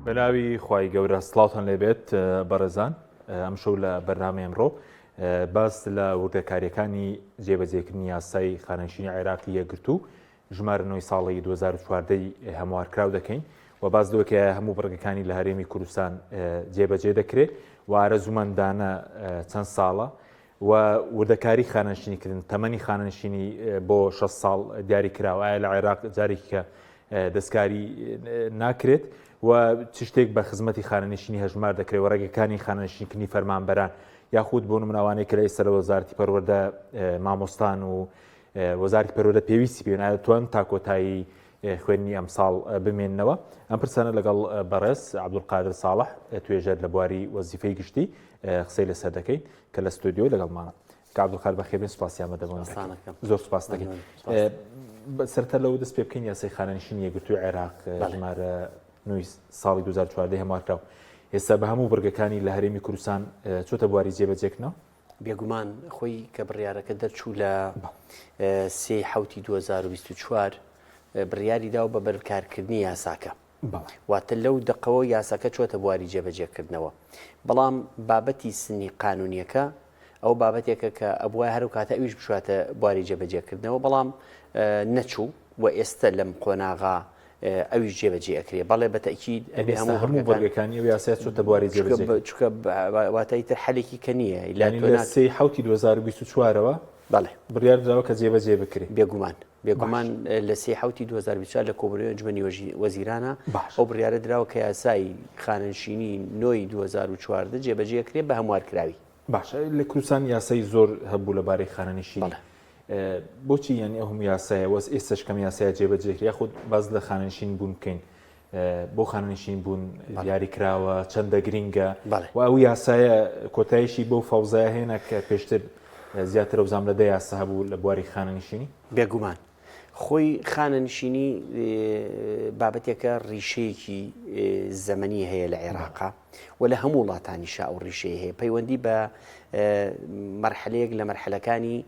بەناوی خوای گەورە سڵاوتان لێبێت بەڕێزان ئەم شەو لە بەرنامەی ئەمڕۆ باس لە وردەکاریەکانی جێبەجێکردنی یاسای خانەشینی عێراقی یەکگرتوو ژمارەنەوەی ساڵی 2014 هەموارکراو دەکەین و باز دەوەکە هەموو بڕگەکانی لە هەرێمی کوردستان جێبەجێ دەکرێت و ئارەزومەندانە چەند ساڵە و وردەکاری خانەشینیکردن تەمەنی خانەنشینی بۆ 6 ساڵ دیاری کراوە لە عێراق جارێکی کە دەستکاری ناکرێت و چ شتێک بە خزمەتی خانەنشینی هەژمار دەکرێت و ڕێگەکانی خانەنشینکردنی فەرمانبەران یاخود بۆ نمونەوانەی کە لە ئێستا لە وەزارەتی پەروەردە مامۆستان و وەزارەتی پەروەردە پێویستی پێ توان تا کۆتایی خوێندنی ئەم ساڵ بمێننەوە. ئەم پرسانە لەگەڵ بەڕێز عەبدولقادر ساڵح توێژەر لە بواری وەزیفەی گشتی قسەی لەسەر دەکەین کە لە ستودیۆ لەگەڵمانە. عەبدولقادر بەخێربێن، سوپاسیان دەبێت. زۆر سوپاس دەکەین. سەرەتا لەوە دەست پێ بکەین یاسای خانەنشینی یەکگرتووی عێراق ژمارە 9 ساڵی 2014 هەموارکراو ئێستا بە هەموو بڕگەکانی لە هەرێمی کوردستان چۆتە بواری جێبەجێکردنەوە؟ بێگومان خۆی کە بڕیارەکە دەرچوو لە 3 حوتی 2024 بڕیاری دا و بە بەرکارکردنی یاساکە واتە لەو دقەوە یاساکە چۆتە بواری جێبەجێکردنەوە. بەڵام بابەتی سنی قانونیەکە ئەو بابەتێکە کە ئەبووە هەرو کاتە ئەویش بشواتە بواری جێبەجێکردنەوە بەڵام نەچوو و ئێستا لەم قۆناغا ئەویش جێبەجێ ئەکرێ. بەڵێ بەتەکید ئەبێ هەموو بەرگەکانی ئەو یاسای چۆتە بواری جێبەجێ چکە واتای تر حەلێکی کە نییە لە 3 حوتی 2024ەوە بەڵێ بڕیار درراوە کە جێبەجێ بکرێ. بێگومان لە 3 حوتی 2024 لە کۆبوونەوەی ئەنجومەنی وەزیرانە ئەو بڕیارە دراوە کە یاسای خانەنشینی نۆی 2014 جێبەجێ کرێ بە هەموارکراوی. باشە لە کوردستان یاسای زۆر هەبوو لەبارەی خانەنشینی. بۆچی یعنی ئەو هەموو یاسایە وەس ئێستش کەم یاسایە جێبەجێکرێ یاخود باز لە خانەنشین بوون بکەین بۆ خانەنشین بوون دیاریکراوە چەندە گرینگە و ئەو یاسایە کۆتاییشی بۆ فەوزایە هێنا کە پێشتر زیاتر ئەو زامرەدە یاسا هەبوو لە بواری خانەنشینی؟ بێگومان خۆی خانەنشینی بابەتێکە ڕیشەیەکی زەمەنی هەیە لە عێراقا و لە هەموو وڵاتانیشا ئەو ڕیشەیە هەیە پەیوەندی بە مەرحەلەیەک لە مەرحەلەکانی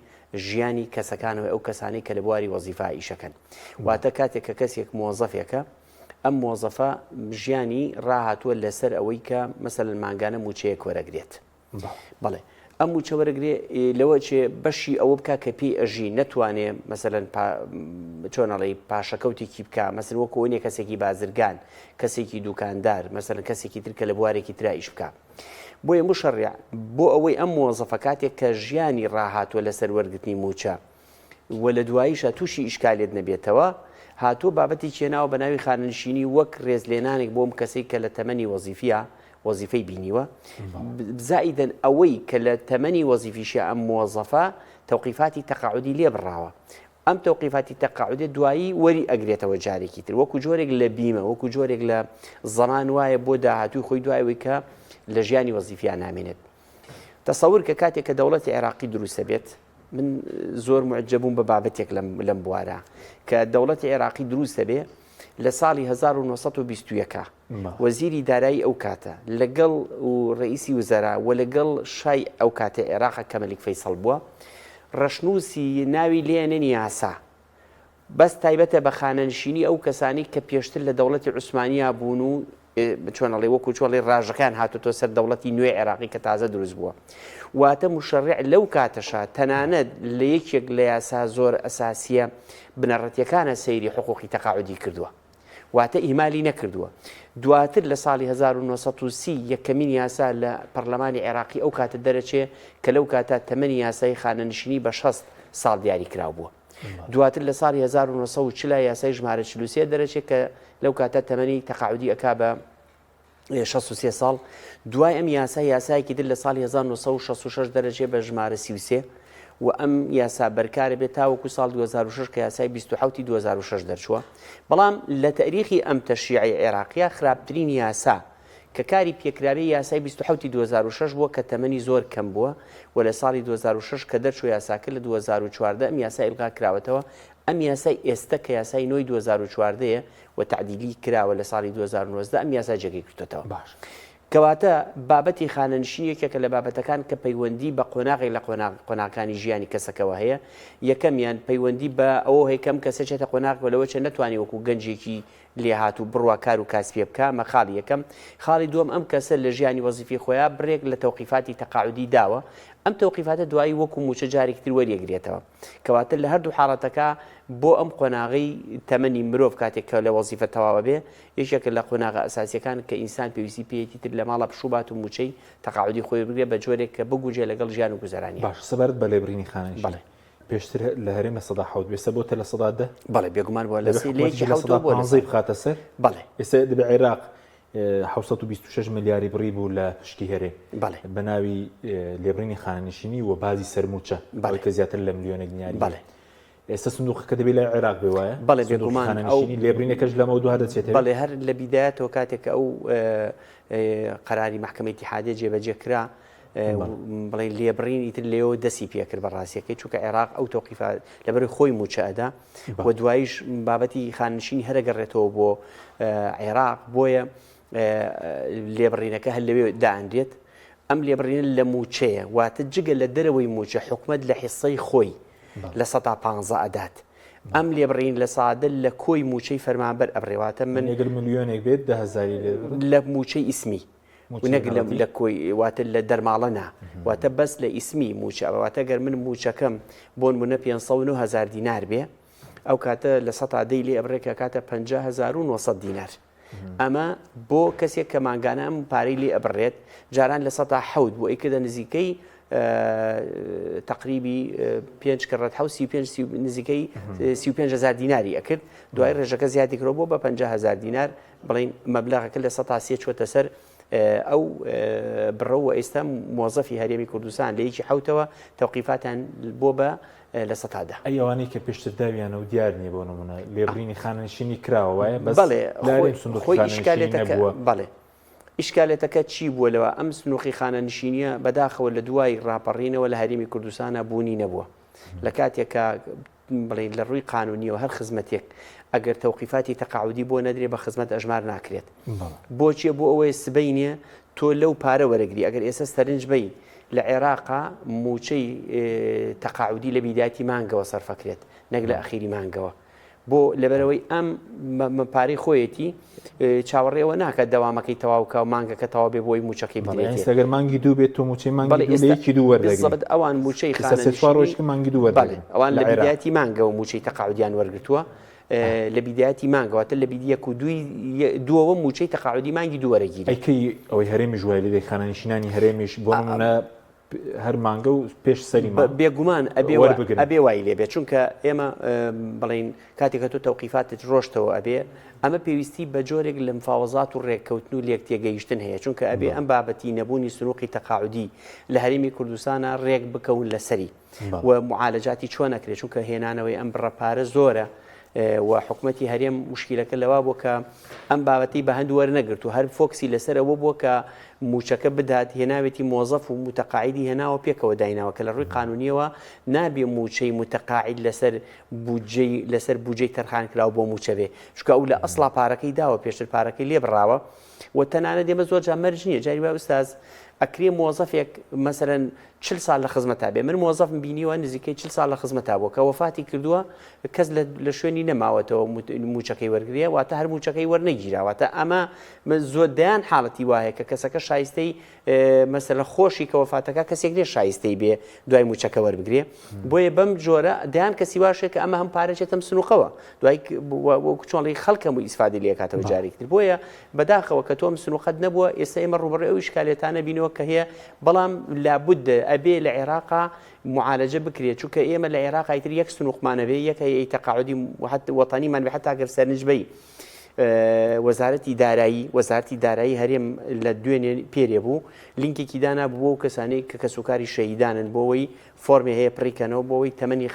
ژیانی کەسەکانەوە ئەو کەسانی کە لە بواری وەزیفا ئیشەکەن. واتە کاتێک کە کەسێک مۆزەفێکە ئەم مۆزەفە ژیانی ڕاهاتووە لەسەر ئەوەی کە مەسەلەن مانگانە موچەیەک وەرەگرێت. بەڵێ ئەم موچە وەرەگرێ لەوە چێ بەشی ئەوە بکە کە پێی ئەژی نەتوانێ مەسەلەن چۆنەڵی پاشەکەوتێکی بکە مەسەر وەکو ئەوەیە کەسێکی بازرگان کەسێکی دوکاندار مەسەلەن کەسێکی تر کە لە بوارێکی ترا ئیش بکە. بۆیە مشەڕع بۆ ئەوەی ئەم مۆزەفە کاتێک کە ژیانی ڕاهاتووە لەسەر وەرگرتنی موچە و لە دواییشە تووشی ئیشکالێت نەبێتەوە هاتووە بابەتی چێناوە بە ناوی خانەنشینی وەک ڕێزلێنانێک بۆم کەسێک کە لە تەمەنی وەزیفەی بینیوە زائیدەن ئەوەی کە لە تەمەنی وەزیفیشە ئەم مۆزەفە تەوقیفاتی تەقاعودی لێ بڕاوە. ئەم تەوقیفاتی تەقاعودی دوایی وەری ئەگرێتەوە جارێکی تر وەکو جۆرێک لە بیمە وەکو جۆرێک لە زەمان وایە بۆ داهاتووی خۆی دوایەوەی کە لە ژیانی وەزیفیان نامێنێت. تەسەور کە کاتێک کە دەوڵەتی عێراقی دروستە بێت من زۆر معجەبووم بە بابەتێک لەم بوارە کە دەوڵەتی عێراقی دروستە بێ لە ساڵی 1920 وەزیری دارایی ئەو کاتە لەگەڵ و ڕئیسی وزەرا و لەگەڵ شای ئەو کاتە عێراق کە مەلیک فەیسەڵ بووە ڕەشنووسی ناوی لێنێنی یاسا بەس تایبەتە بە خانەنشینی ئەو کەسانی کە پێشتر لە دەوڵەتی عوسمانیا بوون و چۆنەڵێ وەکو چۆڵی ڕاژەکان هاتوتۆ سەر دەوڵەتی نوێ عێراقی کە تازە دروست بووە. واتە مشەڕع لەو کاتەشا تەنانەت لە یەکێک لە یاسا زۆر ئەساسیە بنەڕەتیەکانە سەیری حقوقی تەقاعودی کردووە واتە ئیمالی نەکردووە. دواتر لە ساڵی 1930 یەکەمین یاسا لە پەرلەمانی عێراقی ئەو کاتە دەرەچێ کە لەو کاتە تەمەنی یاسای خانەنشینی بە 6 ساڵ دیاری کراو بووە. دواتر لە ساڵی 1940 یاسای ژمارە 43 دەرەچێت کە لەو کاتە تەمەنی تەقاعودی ئەکا بە 63 ساڵ. دوای ئەم یاسایەکی در لە ساڵی 1966 دەرەچێت بە ژمارە 33 و ئەم یاسا بەرکارە بێت تاوەکو ساڵ 2006 کە یاسای 27 2006 دەرچووە. بەڵام لە تاریخی ئەم تەشریعی عێراقیە خراپترین یاسا کە کاری پێکراوی یاسای 27 2006 بووە کە تەمەنی زۆر کەم بووە و لە ساڵی 2006 کە دەرچوو یاساکە لە 2014 ئەم یاسا ئیلغا کراوەتەوە. ئەم یاسای ئێستا کە یاسای نۆی 2014 و تعدیلی کراوە لە ساڵی 2019 ئەم یاسا جێگەی کردوێتەوە. کەواتە بابەتی خانەنشینیەکێکە لە بابەتەکان کە پەیوەندی بە قۆناغی لە قۆناغەکانی ژیانی کەسەکەەوە هەیە یەکەمیان پەیوەندی بە ئەوە هەیەکەم کەسە چێتە قۆناغەوە لەوە چێ نەتوانانی وەکو گەنجێکی لێهات و بڕوا کار و کاسپێ بکە مەخاڵی یەکەم خاڵی دووەم ئەم کەسە لە ژیانی وەزیفی خۆیان برێک لە تەوقیفاتی تەقاعودی داوە ئەم تەوقیفاتە دوایی وەکو موچە جارێکتر وەریەگرێتەوە کەواتە لە هەردوو حاڵەتەکە بۆ ئەم قۆناغی تەمەنی مرۆڤ کاتێک کە لە وەزیفە تەواوە بێ یەکێکە لە قۆناغە ئەساسیەکان کە ئینسان پێویستی پێیەتی تر لە ماڵە پشوبات و موچەی تەقاعودی خۆی بگرێت بە جۆرێک کە بگوجێ لەگەڵ ژیان و گوزارانی باش سەبارەت بە لێبڕینی خانەنشینی پێشتر لە هەرێمە سەدا حەوت بێسە بۆتە لە سەدا دە بەڵێ بێگومان بۆ لە لێکی سەدا پانزەی بخاتە سەر بەڵێ ئێستا دەبێ عێراق 726 ملیاری بڕی بوو لە پشتی هەرێ بە ناوی لێبڕینی خانەنشینی و بازی سەرموچە کە زیاتر لە ملیۆنێک دیناری بەڵێ ئێستا سندوقەکە دەبێت لە عێراق بێ وایە بەڵێ بێگومان ئەو لێبڕینەکەش لەمە دوو دەچێت بەڵێ هەر لە بیدایەتەوە کاتێک ئەو قەراری محکەمەی اتحادیە جێبەجێ کرا بڵێ لێبڕین ئیتر لێەوە دەستی پێکرد بە ڕاستیەکەی چونکە عێراق ئەو تەوقیفات لەبەر خۆی موچە ئەدا و دواییش بابەتی خانەنشینی هەرەگەڕێتەوە بۆ عێراق بۆیە لێبڕینەکە هەر لەوێ دائەندێت ئەم لێبڕینە لە موچەیە واتە جگە لە دەرەوەی موچە حکومەت لە حیسەی خۆی لە 115 ئەدات ئەم لێبڕین لە سادە لە کۆی موچەی فەرمانبەر ئەبڕێواتە من ئەگەر ملیۆنێک بێت 10,000 لە موچەی ئیسمی ونەک لە کۆی واتە لە دەرماڵە نا واتە بەس لە ئیسمی موچە واتە گەر من موچەکەم بۆ نمونە 500,000 دینار بێ ئەو کاتە لە 100 دەی لێ ئەبرێکە کاتە 50,900 دینار ئەمە بۆ کەسێک کە ماگانە ئەم پارەی لێ ئەبڕێت جاران لە 100 بۆ ئەیکردە نزیکەی تقریبی 5 کڕەت 35 نزیکەی 35,000 دیناری ئەکرد دوای ڕێژەکە زیادی کرۆ بۆ بە 50,000 دینار بڵین مەبلەغەکە لە 100 چوەتە سەر ئەو بڕەوە ئێستا مۆزەفی هەرێمی کوردستان لە یەکی حوتەوە تەوقیفاتیان بۆ بە لە 100 ئەی ئەوانەی کە پێشتر داویانە و دیار نیە بۆ نمونە لێبڕینی خانەنشینی کراوە وایە بەس خۆی ئیشکالێتەکە بەڵێ ئیشکالێتەکە چی بووە لەوە ئەم سنووقی خانەنشینیە بەداخەوە لە دوای ڕاپەڕینەوە لە هەرێمی کوردستانە بوونی نەبووە لە کاتێکە بڵێ لە ڕووی قانونیەوە هەر خزمەتێک ئەگەر تەوقیفاتی تەقاعودی بۆ نەدرێ بە خزمەت ئەژمار ناکرێت بۆچیە بۆ ئەوەی سبەینە تۆ لەو پارە وەرەگری ئەگەر ئێستا سەرنج بی لە عێراقا موچەی تەقاعودی لە بیداتی مانگەوە سەرفەکرێت نەک لە ئەخیری مانگەوە بۆ لەبەرەوەی ئەم پارەی خۆیەتی چاوەڕێەوە ناکات دەوامەکەی تەواوکە و مانگەکە تەواو بێ بۆی موچەکەی بڵێت ئەگەر مانگی دوو بێت تۆ موچەی مانگی دوو وەرگرت ئەوان موچەی خانەنشینی مانگی دوو وەرگرت ئەوان لە بیداتی مانگەوە موچەی تەقاعودیان وەرگرتووە لە بیداتی مانگەواتە لە بیدیەک و دووەوە موچەی تەقاعودی مانگی دووەرەگیری ئەیکەی ئەوەی هەرێمی ژوای لێ خانەنشینانی هەرێمیش بۆ نمونە هەر مانگە و پێش سەری بێگومان ئەبێ وای لێبێت چونکە ئێمە بڵین کاتێکە تۆ تەوقیفاتت ڕۆشتەوە ئەبێ ئەمە پێویستی بە جۆرێک لە مفاوەزات و ڕێککەوتن و لێک تێگەیشتن هەیە چونکە ئەبێ ئەم بابەتی نەبوونی سنووقی تەقاعودی لە هەرێمی کوردستانە ڕێک بکەون لەسەری و معالەجاتی چۆن نەکرێت چونکە هێنانەوەی ئەم بڕەپارە زۆرە و حکومەتی هەرێم مشکلەکە لەوا بوو کە ئەم بابەتی بە هەند وەرنەگرت و هەر فۆکسی لەسەرەوە بووە کە موچەکە بدات هێناوێتی مۆزەف و متەقاعدی هێناوە پێکەوە دایناوە کە لە ڕووی قانونیەوە نابێ موچەی متەقاعد لەسەر بودجەی تەرخان کراوە بۆ موچە بێ چونکە ئەو لە ئەسڵا پارەکەی داوە پێشتر پارەکەی لێ بڕاوە و تەنانەت دێمە زۆر جا مەرج نییە جاری با ئوستاز ئەکرێ مۆزەفێک مەسەرەن 40 ساڵ لە خزمەتا بێ من مۆزەفم بینیوە نزیکەی 40 ساڵ لە خزمەتا بووە کە وەفاتی کردووە کەس لە شوێنی نەماوەتەوە موچەکەی وەرگریە واتە هەر موچەکەی وەرنەگیراواتە ئەمە زۆر دەیان حاڵەتی وایە کە کەسەکە شایستەی مەسەلە خۆشی کە وەفاتەکە کەسێک لێ شایستەی بێ دوای موچەکە وەربگرێ بۆیە بەم جۆرە دەیان کەسی واشێک کە ئەمە هەم پارەچێتم سنووقەوە دوای چۆنڵی خەڵکەم و ئیسفادی لێ کاتەوە جارێکتر بۆیە بەداخەوە کە تۆم سنووقەت نەبووە ئێستا ئێمە ڕوبەڕێ ئەو ئیشکالێتانە بینەوە کە هەیە بەڵام لابد ئەبێ لە عێراقا معالجە بکرێت چونکە ئێمە لە عێراق ئیتر یەک سنووقمانە بێ یەک هەیە تەقاعودی وەتانیمان بێ حتا ئەگەر سەرنج بی وەزارەتی دارایی هەرێم لە دوێنێ پێرێ بوو لینکێکی دانا بووە و کەسانەی کە کەسوکاری شەهیدانن بۆەوەی فۆرمێ هەیە پڕیکەنەوە بۆەوەی تەمەنی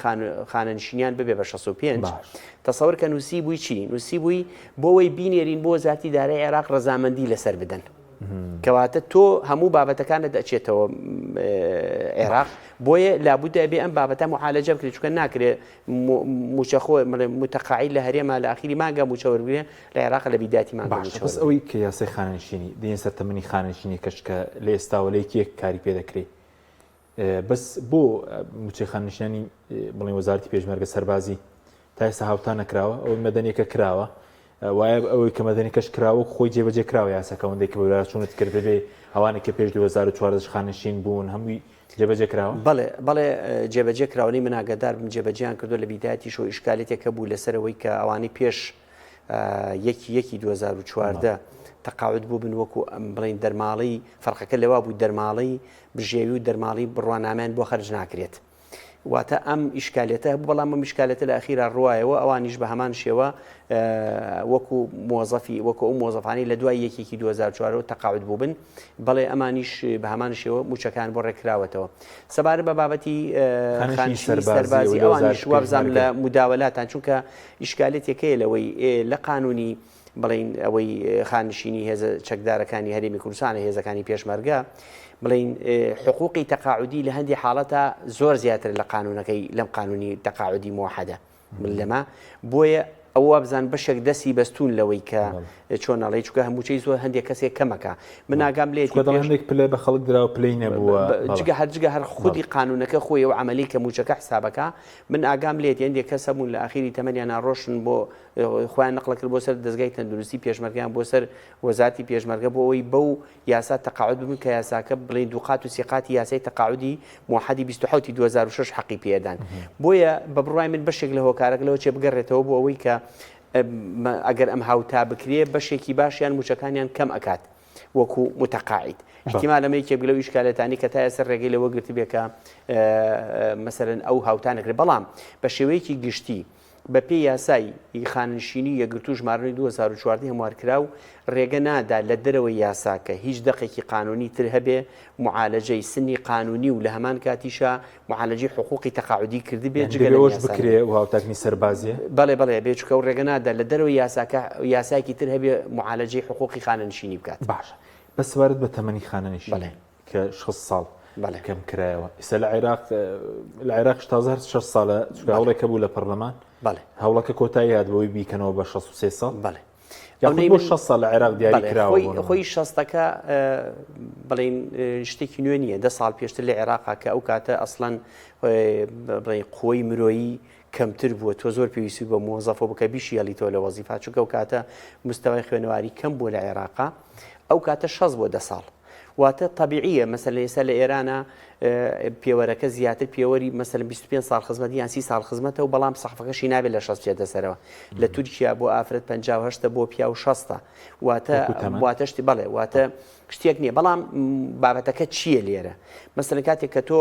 خانەنشینیان ببێ بە 65 تەسەوەر کە نووسی بووی چی نووسی بووی بۆەوەی بینێرین بۆ وەزارەتی دارایی عێراق ڕەزامەندی لەسەر بدەن کەواتە تۆ هەموو بابەتەکانت دەچێتەوە عێراق بۆیە لابودە بێ ئەم بابەتە معالەجە بکرێت چونکە ناکرێت موچەخۆ متەقاعد لە هەرێما لە ئاخری مانگە موچە وەرگێ لە عێراق لە بیداتی مانگە موچە بەس ئەوەی کە یاسای خانشینی دێن سەر تەمەنی خانشینی کەشکە لە ئێستاوەلەیەک کاری پێ دەکرێت بەس بۆ موچەی خانشیانی بڵێ وەزارەتی پێشمەرگە سەربازی تا ئێستا هاوتا نەکراوە ئەوەی مەدەنیەکە کراوە وایە ئەوەی کە مەدەنیەکەش کراوە خۆی جێبەجێ کراوە یاساکەوەندێک بە چونت کردە بێ ئەوانە کە پێش 2014 خانشین بوون هەمووی جێبەجێ کراوە بەڵێ جێبەجێ کراوەی من ئاگادار بم جێبەجێیان کردو لە بیداتی شۆ ئیشکالێتێکە بوو لەسەرەوەی کە ئەوانەی پێش 2014 تەقاعد بوو بن وەکو بڵین دەرماڵی فەرقەکە لەوا بوو دەرماڵی بژێوی و دەرماڵی بڕوانامیان بۆ خەرج ناکرێت واتە ئەم ئیشکالێتە بەڵام ئەم ئیشکالێتە لە ئەخیرا ڕوایەوە ئەوانیش بە هەمان شێوە وەکو مۆزەفی وەکو ئەو مۆزەفانی لە دوای یەکێکی 2004 تەقاعد بوو بن بەڵێ ئەمانیش بە هەمان شێوە موچەکان بۆ ڕێکراوەتەوە سەبارە بە بابەتی خانشینی سەربازی ئەوانیش وابزان لە مداولاتان چونکە ئیشکالێتێکەیە لەوەی لە قانونی بڵین ئەوەی خانشینی هێزە چەکدارەکانی هەرێمی کوردستانە هێزەکانی پێشمەرگە بڵین حقوقی تەقاعدی لە هەندی حاڵەتە زۆر زیاتر لە قانونەکەی لەم قانونی تەقاعدی موحدە لەما بۆیە ئەوە بزان بەشێک دەستی بەستون لەوەی کە چۆنەڵی چکە هەمووچەی زۆر هەندێک کەسێک کەمەکە من ئاگام لێت هەندێک پلێ بە خەڵک درا و پلەی نەبووە جگە هەر خودی قانونەکە خۆی و عملی کە موچەکە حسابەکە من ئاگام لێت هەندێک کەس هەبوون لە ئاخیری تەمەنیان ڕۆشن بۆ خۆیان نەقڵ کرد بۆ سەر دەستگای تەندروستی پێشمەرگیان بۆ سەر وەزارەتی پێشمەرگە بۆ ئەوەی بەو یاسا تەقاعد ببن کە یاساکە بڵین دووقات و سێقاتی یاسای تەقاعدی موحدی 27 2006 حەقی پێدان بۆیە بە بڕوای من بەشێک لە هۆکارەکە لەوە چێ بگەڕێتەوە بۆ ئەوەی کە ئەگەر ئەم هاوتا بکرێ بەشێکی باشیان موچەکانیان کەم ئەکات وەکو متەقاعد احتیمال ئەمەیەکێ بگلە و ئیشکالەتانی کە تا ئێستا ڕێگەی لەوە گرتی بێکە مەسەرەن ئەو هاوتا نەکرێت بەڵام بە شێوەیەکی گشتی بە پێی یاسای خانشینی یەکگرتوو ژمارەی 2014 هەموارکراو ڕێگە نادا لە دەرەوەی یاساکە هیچ دەقێکی قانونی تر هەبێ معالەجەی سنی قانونی و لە هەمان کاتیشە معالەجی حقوقی تەقاعدی کردی بێت جگەلەوەش بکرێ و هاوتاکنی سەربازیە بەڵێ بێچکە و ڕێگە نادا لە دەرەوەی یاساکە یاسایکی تر هەبێ معالەجەی حقوقی خانەنشینی بکات باش بەسوارت بە تەمەنی خانەنشینی کە 6 ساڵ کەم کرایەوە ئێستا لە عێراق تازە 6 ساڵە چکە هەوڵێکە بوو لە پەرلەمان هەوڵەکە کۆتایی هاتبەوەی بیکەنەوە بە 63 ساڵ بۆ 6 ساڵ لە عێراق دیاری کراوە خۆی شەستەکە بڵین شتێکی نوێ نییە 10 ساڵ پێشتر لە عێراقا کە ئەو کاتە ئەسڵەن قۆی مرۆیی کەمتر بووە تۆ زۆر پێویستی بە مۆزەفە بکە بیشی هەڵیتەوە لە وەزیفا چونکە ئەو کاتە مستەوای خوێنەواری کەم بووە لە عێراقا ئەو کاتە 6 بۆ 10 ساڵ واتە طبیعیە مەسەلەن ئێستا لە ئێرانە پێوەرەکە زیاتر پێوەری مەسەلەن 25 ساڵ خزمەت یان 30 ساڵ خزمەتە و بەڵام سەقفەکەشی نابێت لە 6 چێتە سەرەوە لە تورکیا بۆ ئافرەت 58 بۆ پیا و 60 واتە شتی بەڵێ واتە شتێک نییە بەڵام بابەتەکە چییە لێرە مەسەلەن کاتێک کە تۆ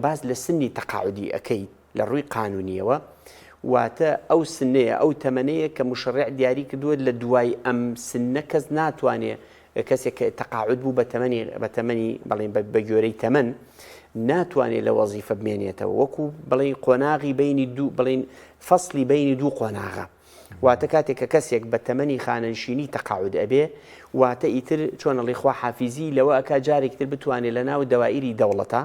باز لە سنی تەقاعدی ئەەکەیت لە ڕووی قانونیەوە واتە ئەو سنەیە ئەو تەمەنەیە کە مشەڕع دیاری کردووە لە دوای ئەم سنە کەس ناتوانێت کەسێک تەقاعد بوو بە تەمەنی بەڵێن بە گوێرەی تەمەن ناتوانێت لە وەزیفە بمێنێتەوە وەکو بڵێن قۆناغی بینی دوو بڵێن فەسلی بینی دوو قۆناغە واتە کاتێک کە کەسێک بە تەمەنی خانەنشینی تەقاعد ئەبێ واتە ئیتر چۆنەڵی خوا حافیزی لەوە ئەکا جارێکتر بتوانێت لە ناو دەوائیری دەوڵەتە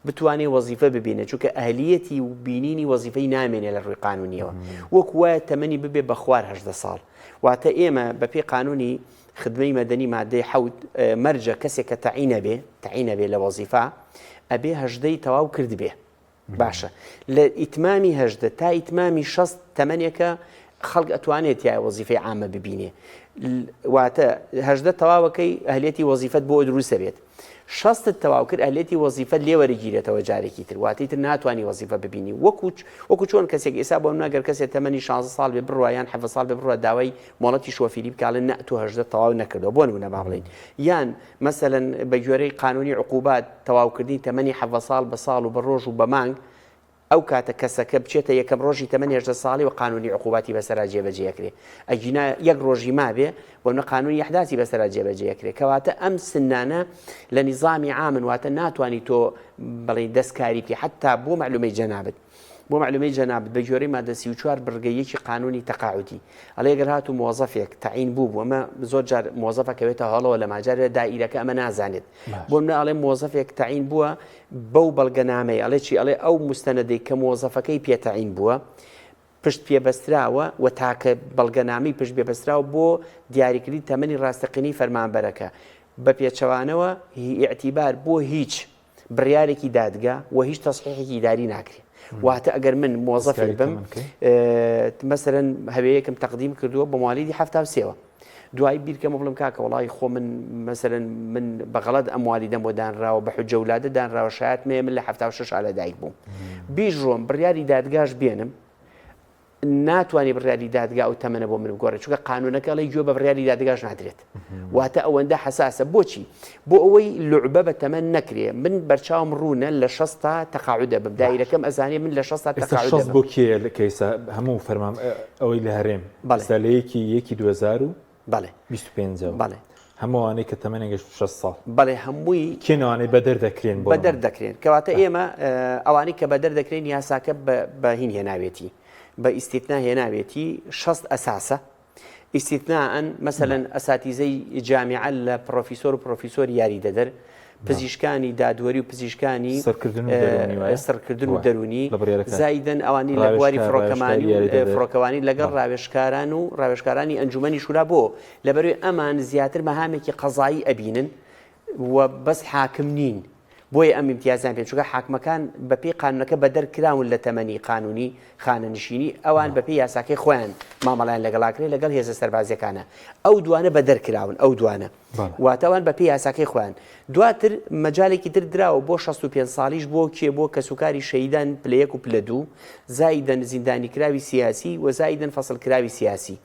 بتوانێت وەزیفە ببینێت چونکە ئەهلیەتی و بینینی وەزیفەی نامێنێت لە ڕووی قانونیەوە وەکو وایە تەمەنی ببێ بە خوار 18 ساڵ واتە ئێمە بە پێی قانونی خدمەی مەدەنی مادەی حەوت مەرجە کەسێک کە تەعینە بێ لە وەزیفا ئەبێ هەژدەی تەواو کرد بێ باشە لە ئیتمامی هەژدە تا ئیتمامی 6 تەمەنێکە خەڵک ئەتوانێت یای وەزیفەی عامە ببینێ واتە هەژدە تەواوەکەی ئەهلێتی وەزیفەت بۆ دروستە بێت 6 تەواو کرد ئەهلێتی وەزیفەت لێوەرەگیرێتەوە جارێکی تر واتەی تر ناتوانانی وەزیفە ببینی وەکو چۆن کەسێک ئێستا بۆ ناگەر کەسێک تەمەنی 16 ساڵ بێ بڕوایان 7 ساڵ بێ بڕوە داوای مۆڵەتی شۆفیری بکڵێن نە تۆ هەژدە تەواو نەکردەوە بۆ نمونە با بڵێن یان مەسەلەن بە گوێرەی قانونی عقوبات تەواوکردنی تەمەنی 7 ساڵ بە ساڵ و بە ڕۆژ و بە مانگ ئەو کاتە کەسەکە بچێتە یەکەم ڕۆژی تەمەنی 18 ساڵی و قانونی عقوباتی بەسەرا جێبەجێکرێ ئەگینا یەک ڕۆژی مابێ بۆ نە قانونی ئەحداثی بەسەرا جێبەجێکرێ کەواتە ئەم سنانە لە نیزامی عامن واتە ناتوانانی تۆ بڵێ دەستکاری بکە حتا بۆ معلومەی جەنابەت بۆ معلومەی جەناب بە گوێرەی مادە 34 بڕگەیەکی قانونی تەقاعودی ئەڵێ ئەگەر هاتوو مۆزەفێک تەعین بوو ئەمە زۆر جار مۆزەفەکەوێتە هەڵەوە لە ماجارە دائیرەکە ئەمە نازانێت بۆ منە ئەڵێ مۆزەفێک تەعین بووە بەو بەڵگەنامەی ئەڵێ چی ئەڵێ ئەو مستەنەدەی کە مۆزەفەکەی پێتەعین بووە پشت پێبەستراوە و تاکە بەڵگەنامی پشت پێبەستراوە بۆ دیاریکردی تەمەنی ڕاستەقینی فەرمانبەرەکە بە پێچەوانەوە ئیعتیبار بۆ هیچ بڕیارێکی دادگا و هیچ تەصحیحێکی داری ناکرێت واتە ئەگەر من مۆزەفێک بم مەسەرەن هەوەیەکم تەقدیم کردووە بە مالیدی 73ەوە دوای بیرکەمە بڵم کاکە وڵی خۆ من مەسەرەن من بەغەڵەت ئەم والیدەم بۆ دانراوە بە حجەولادە دانراوە شایەت مێ من لە 76 لەدایک بووم بیژڕۆم بڕیاری دادگاش بێنم ناتوانانی بڕیاری دادگا و تەمەنە بۆ من بگۆڕێت چونکە قانونەکە ئەڵی گوێ بە بڕیاری دادگاش نادرێت واتە ئەوەندە حساسە بۆچی بۆ ئەوەی لوعبە بە تەمەن نەکرێ من بەرچاوم ڕوونە لە 6 تەقاعودە بم دایرەکەم ئەزانێ من لە 6 تەقاعود بۆ کێ لە کەیسە هەموو فەرمان ئەوەی لە هەرێم سەلەیەکی یەکی 2000 بەڵێ 25 بەڵێ هەمووانەی کە تەمەنێک 6 ساڵ بەڵێ هەمووی کێنەوانەی بەدەر دەکرێن بە دەردەکرێن کەواتە ئێمە ئەوانەی کە بەدەر دەکرێن یاساکە بە هین هێناوێتی بە ئیسیتنا هێناوێتی 6 ئەساسە ئیسیتناەن مەسەلەن ئەساتیزەی جامیعە لە پرۆفیسۆر و پرۆفیسۆر یاری دەدەر پزیشکانی دادوەری و پزیشکانی سەرکردن و دەرونی زایدن ئەوانی لە بواری فڕۆکەوانی لەگەڵ ڕاوێژکارانی ئەنجومەنی شورا بۆ لەبەروی ئەمان زیاتر مەهامێکی قەزایی ئەبینن و بەس حاکم نین بۆیە ئەم امتیازیان پێ چونکە حاکمەکان بەپێی قانونەکە بەدەرکراون لە تەمەنی قانونی خانەنشینی ئەوان بەپێی یاساکەی خۆیان مامەڵیان لەگەڵاکرێت لەگەڵ هێزە سەربازیەکانە ئەو دوانە بەدەرکراون ئەو دوانە واتەوان بەپێی یاساکەی خۆیان دواتر مەجالێکی تر دراوە بۆ 65 ساڵیش بۆ کێ بۆ کەسوکاری شەیدان پلە 1 و پلە 2 زایدەن زیندانی کراوی سیاسی و زایدەن فەسڵ کراوی سیاسی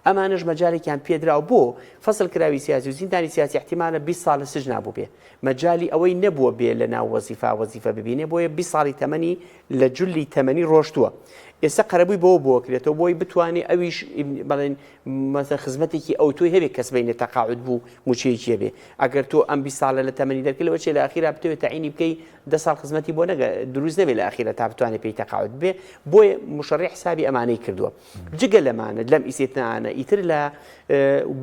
ئەمانش مەجالێکیان پێدراوە بۆ فەسڵ کراوی سیاسی و زیندانی سیاسی احتیمالە 20 ساڵ لە سجن نابوو بێ مەجای ئەوەی نەبووە بێ لە ناو وەزیفە ببینێ بۆیە 20 ساڵی تەمەنی لە جولی تەمەنی ڕۆشتووە ئێستا قەرەبووی بۆ کرێتەوە بۆی بتوانێت ئەویش بڵێن مەسەر خزمەتێکی ئەو توی هەبێت کەس بینێ تەقاعود بوو موچەیەکی هەبێ ئەگەر تۆ ئەم 20 ساڵە لە تەمەنی دەرکەوە چێ لە ئاخیرا بتوێت تەعینی بکەی 10 ساڵ خزمەتی بۆ نەگە دروست نەبێت لە ئاخیرا تا بتوانێت پێی تەقاعود بێ بۆیە مشەڕی حسابی ئەمانەی کردووە جگە لەمانە لەم ئیسێتنانە ئیتر لە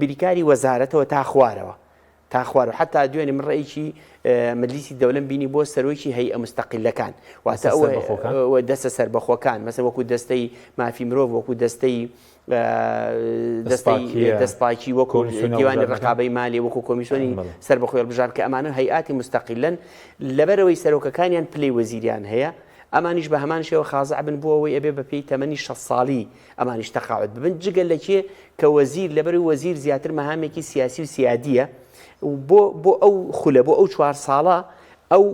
بریکاری وەزارەتەوە تا خوارەوە تاخوار و حتا دوێنێ من ڕێیکی مجلیسی دەولەم بینی بۆ سەرۆکی هەیئە مستەقیلەکان واتە ئەوە دەستە سەربەخۆکان مەسەن وەکو دەستەی مافی مرۆڤ وەکو دەستەی دەستپاکی وەکو دیوانی ڕقابەی مالی وەکو کۆمیسیۆنی سەربەخۆی هەڵبژار کە ئەمانە هەیئاتی مستەقیلن لەبەرەوەی سەرۆکەکانیان پلەی وەزیریان هەیە ئەمانیش بە هەمان شێوە خازع بن بۆ ئەوەی ئەبێ بەپێی تەمەنی 6 ساڵی ئەمانیش تەقاعود ببن جگە لەکێ کە وەزیر لەبەروی وەزیر زیاتر مەهامێکی سیاسی و سیادیە بۆ ئەو خولە بۆ ئەو 4 ساڵە ئەو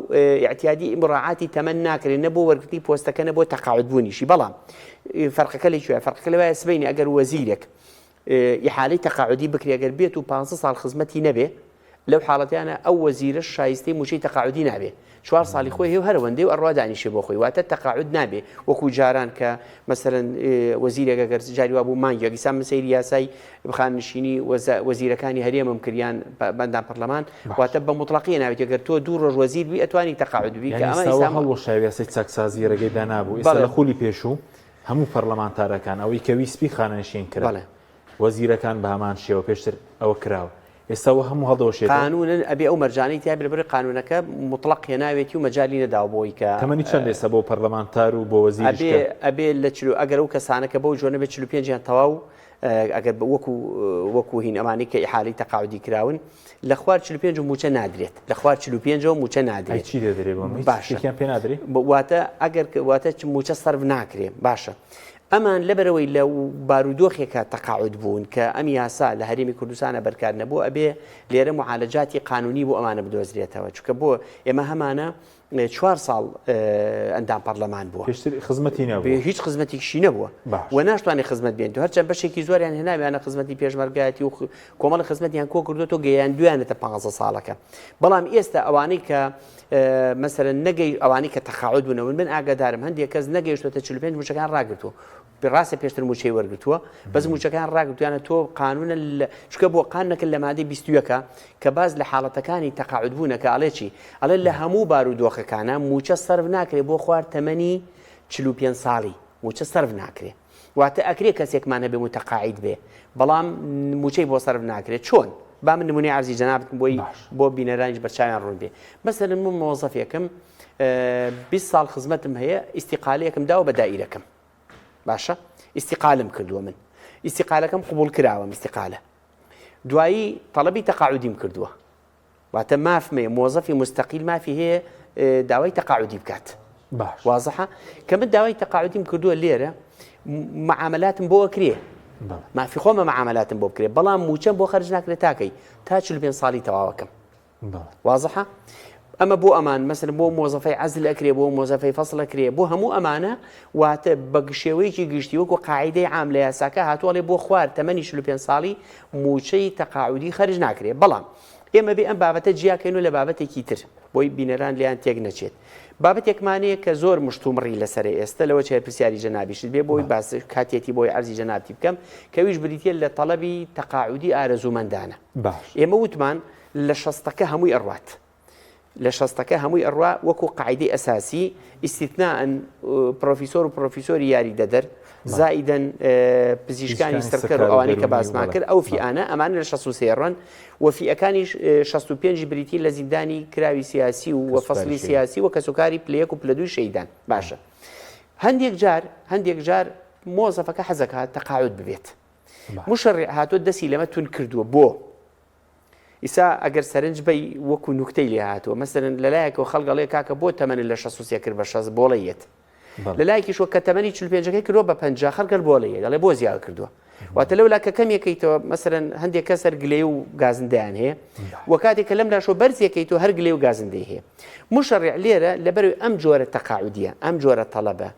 اعتیادی مراعاتی تەمەن ناکرێت نە بۆ وەرگرتی پۆستەکە نە بۆ تەقاعود بوونیشی بەڵام فەرقەکە لەکوێیە فەرقەکە لەوایە سبەینی ئەگەر وەزیرێک ئیحالەی تەقاعودی بکرێ ئەگەر بێت و 5 ساڵ خزمەتی نەبێ لەو حاڵەتیانە ئەو وەزیرە شایستەی موچەی تەقاعودی نابێ 4 ساڵی خۆی هێو هەروەندەی و ئەڕوا دانیشێ بۆ خۆی واتە تەقاعود نابێ وەکو جاران کە مەسەرەن وەزیرێک ئەگەر جاری وا بوو مانگی ئەگیسان من سەیری یاسای بخاننشینی وەزیرەکانی هەرێمم کردیان بەندان پەرلەمان واتە بە مطلقی ناوێت ئەگەر تۆ 2 ڕۆژ وەزیر بی ئەتوانی تەقاعود بی کە ئەمە هەڵوەشاوی یاسای چاکسازی ڕێگەی دانابوو ئێستا لە خولی پێشوو هەموو پەرلەمانتارەکان ئەوەی کە ویسپی خانەنشین کرد وەزیرەکان بە هەمان شێوە پێشتر ئەوە کراوە ئێستا هەموو هەڵدەوەشێت قانونن ئەبێ ئەو مەرجانەی تیا لەبەر قانونەکە مطلق هێناوێتی و مەجای نەداوە بۆی کە تەمەنی چەند ئێستا بۆ پەرلەمانتار و بۆ وەزیریش ئەبێ لە ئەگەر ئەو کەسانەکە بەو جۆنە بێت 45 تەواو ئەگەر وەکو هین ئەمانی کە ئیحالەی تەقاعودی کراون لە خوار 45 موچە نادرێت لە خوار 45 موچە نادرێت چی دەدرێت باشە پێ نادرێت واتە ئەگەر واتە موچە سەرف ناکرێ باشە ئەمان لەبەرەوەی لە بارودۆخێکە تەقاعود بوون کە ئەم یاسا لە هەرێمی کوردستانە بەرکار نەبوو ئەبێ لێرە معالەجاتی قانونی بۆ ئەمانە بدۆزرێتەوە چونکە بۆ ئێمە هەمانە 4 ساڵ ئەندام پەرلەمان بووە خزمەتی نەبوو هیچ خزمەتێکیشی نەبووە و ناشتوانێت خزمەت بێن هەرچەند بەشێکی زۆریان هێناویانە خزمەتی پێشمەرگایەتی و کۆمەڵی خزمەتیان کۆ کردوەوە گەیان دویانێتە 15 ساڵەکە بەڵام ئێستا ئەوانەی کە مەسەرەن نەگەی ئەوانەی کە تەقاعود بوونەوە من ئاگادارم هەندێک کەس نەگەیشتوتە 45 موچەکان ڕاگرتووە ڕاستە پێشتر موچەی وەرگرتووە بەس موچەکان ڕاگرتویانە تۆ قانونە چکە بۆ قانونەکە لە مادەی 21کە کە باز لە حاڵەتەکانی تەقاعود بوونەکە ئەڵێ چی ئەڵێ لە هەموو بارودۆخەکانە موچە سەرف ناکرێت بۆ خوار تەمەنی 45 ساڵی موچە سەرف ناکرێ واتە ئەکرێ کەسێکمانە بێ متەقاعید بێ بەڵام موچەی بۆ سەرف ناکرێت چۆن با من نمونەی عەرزی جەنابەتم بۆ بینەرانیش بەرچاویان ڕوون بێ مەسەلەن من مۆزەفێکم 20 ساڵ خزمەتم هەیە ئیستیقالەیەکم داوە بە دائیرەکەم باشە ئیستیقالم کردووە من ئیستیقالەکەم قبول کراوە ئیستیقالە دوایی تەڵەبی تەقاعودیم کردووە واتە مافمێ مۆزەفی مستەقیل مافی هەیە داوای تەقاعودی بکات باش واضحە کە من داوای تەقاعودیم کردووە لێرە معاملاتم بۆ ئەکرێ مافی خۆمە معاملاتم بۆ بکرێ بەڵام موچەم بۆ خەرج ناکرێت تاکەی تا 45 ساڵی تەواوەکەم واضحە ئەمە بۆ ئەمان مەسەن بۆ مۆزەفەی عەزل ئەکرێ بۆ مۆزەفەی فەسڵ ئەکرێ بۆ هەموو ئەمانە واتە بە شێوەیەکی گشتی وەکو قاعیدەی عام لە یاساکە هاتووەڵێ بۆ خوار تەمەنی 45 ساڵی موچەی تەقاعودی خەرج ناکرێت بەڵام ئێمە بێ ئەم بابەتە جیاکەین و لە بابەتێکی تر بۆی بینەران لیان تێک نەچێت بابەتێکمانەیە کە زۆر مشتومڕی لەسەر ئێستا لەوە چێ پرسیاری جەنابیشت بێ بۆی باس کاتێتی بۆی عەرزی جەنابتی بکەم کەویش بریتە لە تەڵەبی تەقاعودی ئارەزوومەندانە ئێمە وتمان لە شەستەکە هەمووی ئەڕوات لە شەستەکە هەمووی ئەڕوا وەکو قاعدەی ئەساسی ئیستیتناءن پرۆفیسۆر و پرۆفیسۆری یاری دەدەر زائیدەن پزیشکانی سەرکەر و ئەوانەی کە باسمان کرد ئەو فیانە ئەمانە لە 63 ڕۆن وەفیەکانی 65 بریتی لە زیندانی کراوی سیاسی و فەسڵی سیاسی و کەسوکاری پلەیەک و پلە دووی شەیدان باشە هەندێک جار مۆزەفەکە حەزەکات تەقاعود ببێت مشەڕع هاتۆ دەستی لەمە تون کردووە بۆ ئیسا ئەگەر سەرنج بەی وەکو نوکتەی لێ هاتووە مەسەرن لەلایەکەوە خەڵگەڵێ کاکە بۆ تەمەنی لە 63 کرد بە 6 بۆڵەیەت لەلایەکیشوە کە تەمەنی 45 کردووە بە 50 خەڵگەر بۆڵەیە دەڵێ بۆ زیاد کردووە واتە لەولا کە کەم یەکەیتەوە مەسەرن هەندێک کە سەر گلێ و گازندەیان هەیە وە کاتێک کە لەم لاشۆ بەرزیەکەیتەوە هەر گلێ و گازندەی هەیە مشەڕع لێرە لەبەروی ئەم جۆرە تەقاعودیە ئەم جۆرە تەڵەبە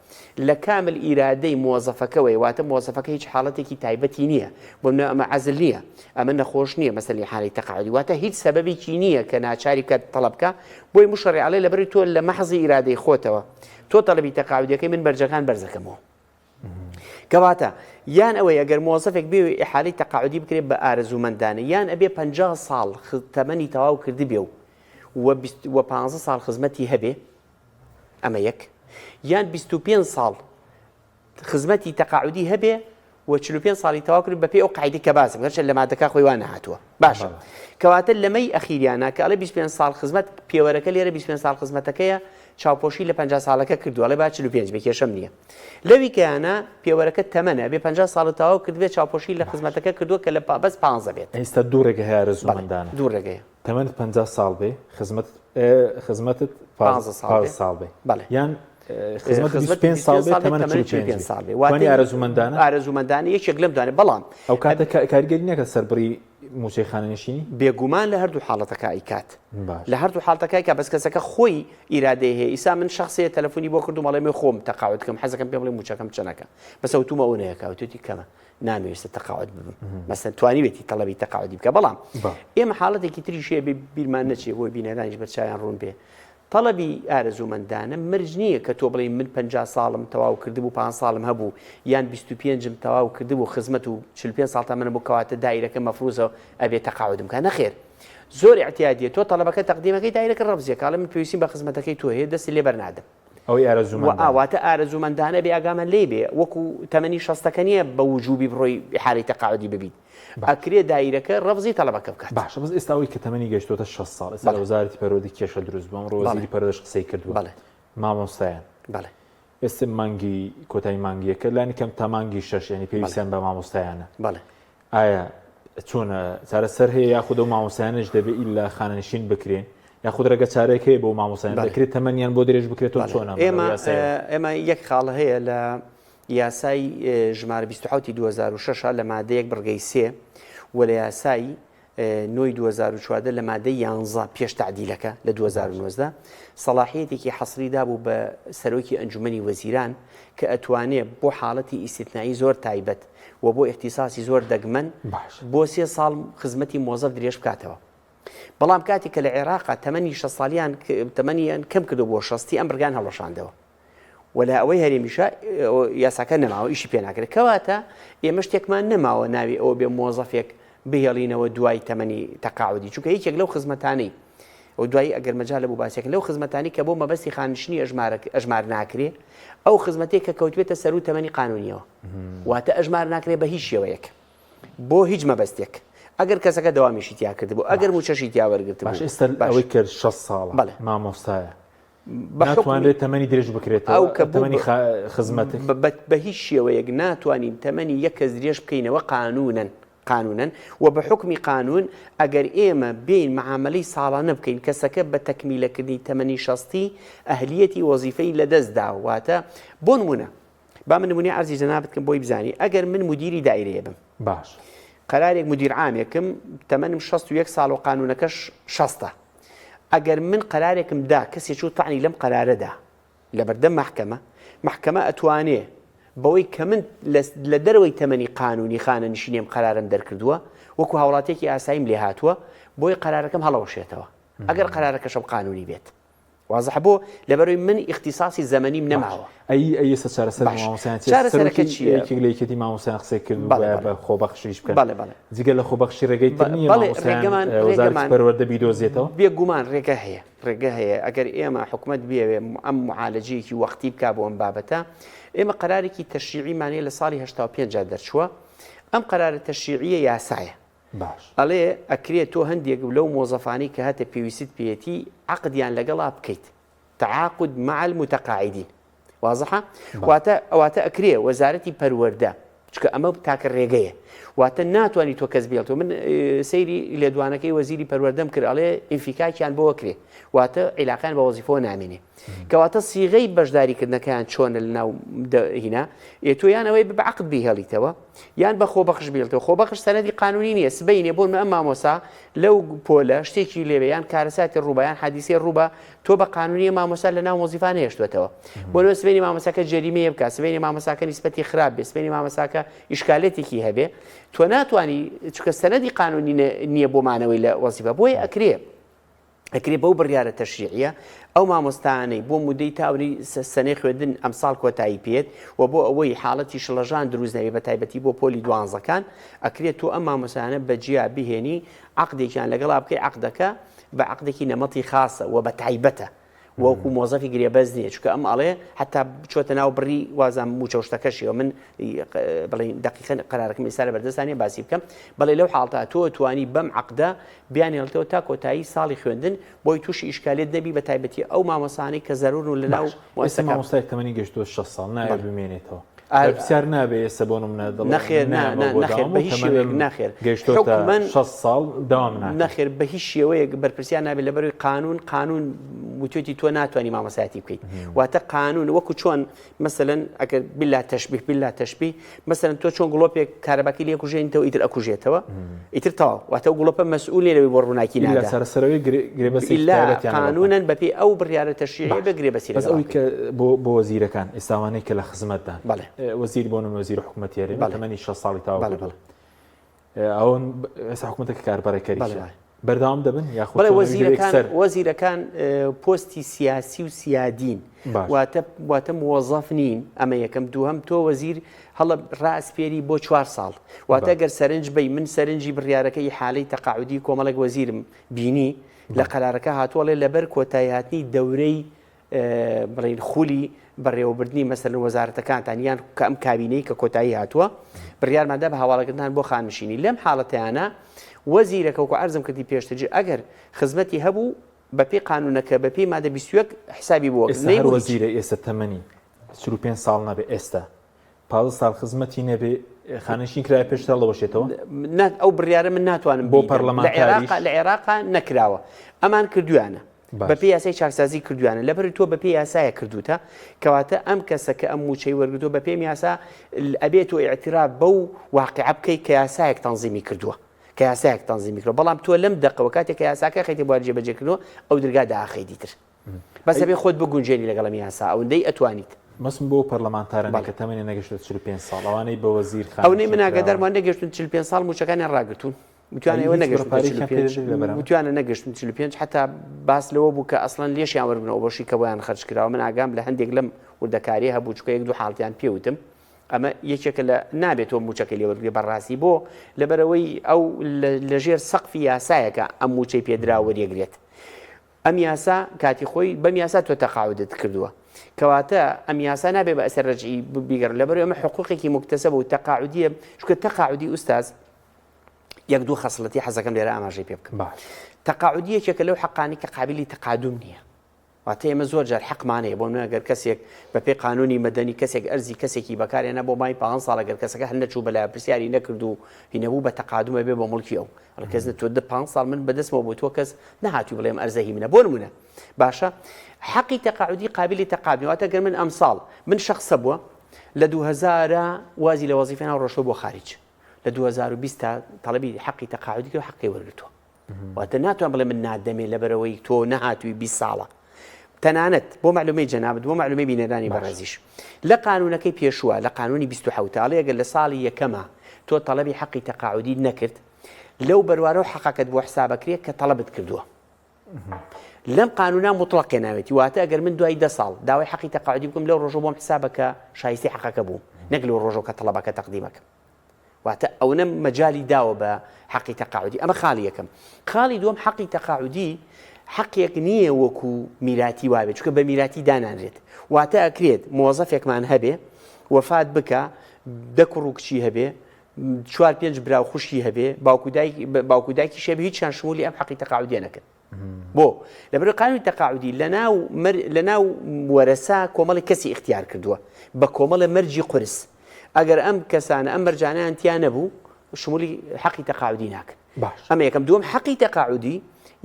لە کامل ئیرادەی مۆزەفەکەوەی واتە مۆزەفەکە هیچ حاڵەتێکی تایبەتی نییە بۆ ئەمە عەزل نییە ئەمە نەخۆش نییە مەسەلی حاڵی تەقاعودی واتە هیچ سەبەبێکی نییە کە ناچاری کە تەڵەبکە بۆی مشەڕع لێ لەبەروی تۆ لە مەحزی ئیرادەی خۆتەوە تۆ تەڵەبی تەقاعودیەکەی من بەرجەکان بەرزەکەمەوە کەواتە یان ئەوەی ئەگەر مۆزەفێک بێ ئیحالەی تەقاعودی بکرێت بە ئارەزوومەندانە یان ئەبێ 50 ساڵ تەمەنی تەواو کردی بێ و 15 ساڵ خزمەتی هەبێ ئەمە یەک یان 25 ساڵ خزمەتی تەقاعودی هەبێ و 45 ساڵی تەواو کرد بە پێی ئەو قاعدەی کە باسم هەرچەند لە مادەکە خۆی وان نەهاتووە باشە کەواتە لەمەی ئەخیریانە کە ئەڵێ 25 ساڵ خزمەت پێوەرەکە لێرە 25 ساڵ خزمەتەکەیە چاوپۆشی لە 50 ساڵەکە کردووە لە با 45 بێکێشەم نییە لەوی کەیانە پێوەرەکە تەمەنە بێ 50 ساڵ تەواو کردوێ چاوپۆشی لە خزمەتەکە کردووە کە لە بەس 15 بێت ئێستا دوو ڕێگە هەیە ئارەزوومەندانە دوو ڕێگەیە تەمەنت 50 ساڵ بێ خزمەتت 15 ساڵ بێ یان خزمەت 25 ساڵ بێ تەمەنت 45 ساڵ بێ وانی ئارەزوومەندانە یەکێک لەم دوانێ بەڵام ئەو کاتە کاریگەری نەکە سەربڕی موچەی خانەنشینی بێگومان لە هەردوو حاڵەتەکە ئیکات لە هەردوو حاڵەتەکەی کە بەس کەسەکە خۆی ئیرادەی هەیە ئیسا من شخصەیە تەلەفۆنی بۆ کردو مەڵێ مێ خۆم تەقاعود بکەم حەزەکەم پێ بڵێ موچەکەم چەنەکە بەس ئەوتومە ئەو نەیەکە وتوتی کەمە نامەوێستە تەقاعود ببم مەسەن توانیوێتی تەڵەبی تەقاعودی بکە بەڵام ئێمە حاڵەتێکی تریش هەیە بیرمان نەچێ بۆی بینەرانیش بەرچاویان ڕوون بێ تەڵەبی ئارەزوومەندانە مرج نییە کە تۆ بڵێ من 50 ساڵم تەواو کردبوو 5 ساڵم هەبوو یان 25م تەواو کردبوو خزمەت و 45 ساڵ تەمەنە بوو کەواتە دایرەکە مەفروزە ئەبێت تەقاعودم کە نەخێر زۆر احتیاجیە تۆ تەڵەبەکە تەقدیمەکەی دایرەکە ڕەبزیە کاڵە من پێویستیم بە خزمەتەکەی تۆ هەیە دەستی لێ بەرنادەم ئەوەی ئارەزوومەندانە واتە ئارەزوومەندانە بێ ئاگامە لێ بێ وەکو تەمەنی شەستەکە نییە بە وجوبی بڕۆی حاڵی تەقاعودی ببیت ئەکرێ دایرەکە ڕەبزی تەڵەبەکە بکات باشە بەس ئێستاەوەی کە تەمەنی گەشتۆتە 6 ساڵ ئێستا وەزارەتی پەروەردی کێشە دروست بووم ڕۆزی پەرۆدەش قسەی کردووە مامۆستایان ئێستا مانگی کۆتایی مانگیەکە لانی کەم تا مانگی 6 یعنی پێویستیان بە مامۆستایانە ئایا چۆنە چارەسەر هەیە یاخود ئەو مامۆستایانش دەبێت ئیلا خانەنشین بکرێن یاخود ڕێگە چارەیەک هەیە بۆ مامۆستایان دەکرێت تەمەنیان بۆ درێژ بکرێتەوە چۆنە ئێمە یەک خاڵ هەیە لە یاسای ژمارە 27 2006 لە مادەیەک بڕگەی 3 و لە یاسای نۆی 2014 لە مادەی 11 پێش تعدیلەکە لە 2019 سەلاحیەتێکی حەسریدا بوو بە سەرۆکی ئەنجومەنی وەزیران کە ئەتوانێت بۆ حاڵەتی ئیستیتنایی زۆر تایبەت و بۆ اختصاصی زۆر دەگمەن بۆ 3 ساڵ خزمەتی مۆزەف درێژ بکاتەوە بەڵام کاتێک کە لە عێراقا تەمەنی 6 ساڵیان تەمەنیان کەم کردو بۆ 60 ئەم بڕگان هەڵەشاندەوە ولا ئەوەی هەرێمیشە یاساکە نەماوە ئیشی پێ ناکرێت کەواتە ئێمە شتێکمان نەماوە ناوی ئەوە بێ مۆزەفێک بهێڵینەوە دوای تەمەنی تەقاعودی چونکە هیچێک لەو خزمەتانەی و دوایی ئەگەر مەجال بوو باسێک لەو خزمەتانی کە بۆ مەبەستی خانشنی ئەژمار ناکرێ ئەو خزمەتێک کە کەوتوێتە سەر و تەمەنی قانونیەوە واتە ئەژمار ناکرێ بە هیچ شێوەیەک بۆ هیچ مەبەستێک ئەگەر کەسەکە دەوامیشی تیا کردبوو ئەگەر موچەشی تیا وەرگرت باش ئێستا ئەوەی کرد 6 ساڵە مامۆستایە ناتوانرێت تەمەنی درێژ بکرێتەوە ئەو کە تەمەنی خزمەتێک بە هیچ شێوەیەک ناتوانین تەمەنی یەک کەس درێژ بکەینەوە قانونا و بە حکمی قانون ئەگەر ئێمە بین معاملەی ساڵانە بکەین کەسەکە بە تەکمیلەکردنی تەمەنی شەستی ئەهلیەتی وەزیفەی لەدەستدا واتە بۆ نمونە با من نمونەی عەرزی جەنابەت بکەم بۆی بزانی ئەگەر من مدیری دایرەیە بم باش قەرارێک مدیر عامێکم تەمەنم 61 ساڵ و قانونەکەش 60 ئەگەر من قەرارێکم دا کەسێکی و تەعنی لەم قەرارەدا لە بەردەم محکەمە ئەتوانێ بەوەی کە من لە دەرەوەی تەمەنی قانونی خانە نشینێم قەرارم دەرکردووە وەکو هاوڵاتێکی ئاساییم لێ هاتووە بۆی قەرارەکەم هەڵەوەشێتەوە ئەگەر قەرارەکەشم قانونی بێت وازح بۆ لەبەرەوەی من اختصاصی زەمەنیم نەماوە ئەی ئێستا چارەسەر چارەسەرەکە چییە؟ لەیەکێتی مامۆستایان قسەی کرد بە خۆبەخشیش بکەن جگە لە خۆبەخشی ڕێگەی تر نییە وەزارەتی پەروەردە بیدۆزێتەوە بێگومان ڕێگە هەیە ئەگەر ئێمە حکومت بێوێ ئەم معالەجەیەکی وەختی بکا بۆ ئەم بابەتە ئێمە قەرارێکی تەشریعیمانەیە لە ساڵی 85 دەرچووە ئەم قەرارە تەشریعیە یاسایە باش ئەڵێ ئەکرێت تۆ هەندێک لەو مۆزەفانی کە هەتە پێویستیت پێێتی عقدیان لەگەڵا بکەیت تعاقد مع المتقاعدين واضحة واتە ئەکرێ وەزارەتی پەروەردە چکە ئەمە تاکە ڕێگەیە واتە ناتوانانی تۆ کەس بێڵتەوە من سەیری لێدوانەکەی وەزیری پەروەردەم کرد ئەڵێ ئینفیکاکیان بۆ کرێ واتە عیلاقیان بە وەزیفۆ نامێنێ کەواتە سیغەی بەشداریکردنەکەیان چۆنە لە ناو هینا ئێتۆیان ئەوەی بە عقد بیهێڵیتەوە یان بە خۆبەخش بێڵتەوە خۆبەخش سەنەدی قانونی نییە سبەینێ بۆن ئەم مامۆسا لەو پۆلە شتێکی لێوێ یان کارەساتی ڕووبەیان حادیسێ ڕووبە تۆ بە قانونی مامۆسا لە ناو وەزیفان هێشتوێتەوە بۆ سبەینی مامۆساکە جەریمەیە بکات سبەینی مامۆساکە نیسبەتی خراپ بێ سبەینی مامۆساکە ئیشکالێتێکی هەبێ تۆ ناتوانانی چکە سەنەدی قانونی نییە بۆمانەوەی لە وەزیفە بۆی ئەکرێ بەو بڕیارە تەشریعیە ئەو مامۆستانەی بۆ مودەی تاوری سەنەی خوێندن ئەمساڵ کۆتایی پێت و بۆ ئەوەی حاڵەتی شڵەژان دروست نەبێ بە تایبەتی بۆ پۆلی دوانزەکان ئەکرێت تۆ ئەم مامۆستانە بەجیا بهێنی عقدێکیان لەگەڵا بکەی عقدەکە بە عقدێکی نەمەتی خاصە و بە تایبەتە وەکو مۆزەفی گرێبەز نییە چکە ئەم ئەڵێ حتا بچۆتە ناو بڕی وازان موچەشتەکەشیەوە من بڵێ دقیقەن قەرارەکەم ئێستا لە بەردەستانێ باسی بکەم بەڵێ لەو حاڵتا تۆ توانی بەم عقدە بیانێڵتەوە تا کۆتایی ساڵی خوێندن بۆی تووشی ئیشکالێت نەبی بە تایبەتی ئەو مامۆسانەی کە زەرور و لەناو مامۆستای تەمەنی گەشتووە 6 ساڵ نایە بمێنێتەوە پرسیار نابێ ئێستا بۆ منە نەخێر بە هیچ شێوەیەک ناخێر گەشتووە 6 ساڵ داوام ناخێر بە هیچ شێوەیەک بەرپرسیار نابێت لەبەروی قانون وتوێتی تۆ ناتوانانی مامۆسایەتی بکەیت واتە قانون وەکو چۆن مەسەلەن ئەگەر بلا تەشبیه مەسەلەن تۆ چۆن گڵۆپێک کارەباکی لێ کوژێنیتەوە ئیتر ئەکوژێتەوە ئیتر تەواو واتە گڵۆپە مەسئول لێرەوەی بۆ ڕووناکی نادا سەرسەرەوەی گرێبەسی قانونن بەپێی ئەو بڕیارە تەشریعیە بە گرێبەسی بەس ئەوەی کە بۆ وەزیرەکان ئێستاوانەی کە لە خزمەتدان وەزیر بۆ وەزیر حکوومەتیێری تەمەنی 6 ساڵی تاوە ئەوەن ئێستا حکوومەتێکی کاربارەکەری بەردەوام دەبن یاخود وەزیرەکان پۆستی سیاسی و سیادین واتە موظف نین ئەمە یەکەم دووهەم تۆ وەزیر هەڵە ڕاستپێری بۆ 4 ساڵ واتە گەر سەرنج بی من سەرنجی بڕیارەکەی حالەی تەقاعودی کۆمەڵێک وەزیرم بینی لە قەرارەکە هاتووەڵێ لەبەر کۆتایی هاتنی دەورەی بڵین خولی بەڕێوەبردننی مەسەرن وەزارەتەکانتان یان کە ئەم کابینەی کە کۆتایی هاتووە بڕیارمادا بە هەواڵەکردان بۆ خانشینی لەم حاڵەتیانە وەزیرەکە وەکو عەرزم کردی پێشترجی ئەگەر خزمەتی هەبوو بەپێی قانونەکە بەپێی مادە 21 حسابی بۆ وەزیرە ئێستا تەمەنی 45 ساڵ نەبێ ئێستا 15 ساڵ خزمەتی نەبێ خانشین کرای پێشتر لەوەشێتەوە ئەو بڕیارە من ناتوانم بۆ پەرلەمانتاریش لە عێراقا نەکراوە ئەمان کردویانە بەپێی یاسای چاکسازی کردویانە لەبەر تۆ بەپێی یاسایە کردوتە کەواتە ئەم کەسە کە ئەم موچەی وەرگتۆ بەپێم یاسا ئەبێت و ئیعتراف بەو واقعە بکەی کە یاسایەک تەنزیمی کردووە کە یاسایەک تەنزیمی کردووە بەڵام تۆ لەم دقەوە کاتێک کە یاساکە خەیتە بۆ جێبەجێکردنەوە ئەو دەرگا داخەی دیتر بەس ئەبێ خۆت بگونجێنی لەگەڵم یاسا ئەوەندەی ئەتوانیت مەسم بۆ پەرلەمانتارن کە تەمەنی نەگەشتە 45 ساڵ ئەوانەی بە وەزیر ئەوەی من ئاگادارمان نەگەشتن 45 ساڵ موچەکانیان ڕاگرتوون متوانەوە نەگەشتن 45 حتا باس لەوە بوو کە ئەسڵەن لێشیان وەربنەوە بۆشی کە بۆیان خەرج کراوە من ئاگام لە هەندێک لەم وردەکاری هەبوو چکە یەک دوو حاڵتیان پێوتم ئەمە یەکێکە لە نابێتەوە موچەکە لێوەرگێ بەڕاستی بۆ لەبەرەوەی ئەو لەژێر سەقفی یاسایەکە ئەم موچەی پێدرا وەریەگرێت ئەم یاسا کاتی خۆی بەم یاسا تۆ تەقاعودت کردووە کەواتە ئەم یاسا نابێ بە ئەسەر ڕەجعی بیگەڕ لەبەر ئەمە حقوقێکی مکتسب و تەقاعودیە چونکە تەقاعودی ئوستاز یەک دوو خەسڵەتی حەزەکەم لێرە ئاماژەی پێ بکەم تەقاعودیەکێکە لەو حەقانی کە قابلی تەقادم نییە واتە ئێمە زۆر جار حەقمانەیە بۆ نەگەر کەسێک بەپێی قانونی مەدەنی کەسێک ئەرزی کەسێکی بەکارێنە بۆ مای 5 ساڵ ئەگەر کەسەکە هەر نەچوو بەلای پرسیاری نەکرد و هینەبوو بە تەقادمە بێ بە مڵکی ئەو کەس تۆ 5 ساڵ من بەدەستمەوە بۆ تۆ کەس نەهاتووی بڵێم ئەرزەهی منە بۆ نمونە باشە حەقی تەقاعودی قابلی تەقادم واتە گەر من ئەم ساڵ من شخصە بووە لە 2000 وازی لە وەزیفە ناو ڕۆشتۆ بۆ خارج لە 2020 تا تەڵەبی حەقی تەقاعودی کرد و حەقی وەرگرتووە واتە ناتوان بڵێ من نادەمێ لەبەرەوەی تۆ نەهاتووی 20 ساڵە تەنانەت بۆ معلومەی جەنابەت بۆ معلومەی بینەرانی بەڕێزیش لە قانونەکەی پێشووە لە قانونی 27 ئەگەر لە ساڵی یەکەمە تۆ تەڵەبی حەقی تەقاعودی نەکرد لەو بەروارە و حەقەکەت بۆ حسابەکرێت کە تەڵەبت کردووە لەم قانونا مطلقێ ناوێتی واتە ئەگەر من دوای 10 ساڵ داوای حەقی تەقاعودی بکەم لەو ڕۆژە بۆم حسابەکە شایستی حەقەکە بوو نەک لەو ڕۆژە کە تەڵەبەکە تەقدیمەکەم واتە ئەوە مەجای داوە بە حەقی تەقاعودی ئەمە خاڵی یەکەم خاڵی دووەم حەقی تەقاعودی حەقێک نییە وەکو میراتی وابێت چونکە بە میراتی دانانرێت واتە ئەکرێت مۆزەفێکمان هەبێ وەفات بکە دە کوڕ و کچی هەبێ 4-5 براو خوشی هەبێ باوکو دایکی شەبێ هیچیان شمولی ئەم حەقی تەقاعودیە نەکرد بۆ لەبەر قانونی تەقاعودی لەناو وەرەسا کۆمەڵی کەسی اختیار کردووە بە کۆمەڵە مەرجی قورس ئەگەر ئەم کەسانە ئەم مەرجانیان تیا نەبوو شمولی حەقی تەقاعودی ناکرد ئەمە یەکەم دووەم حەقی تەقاعودی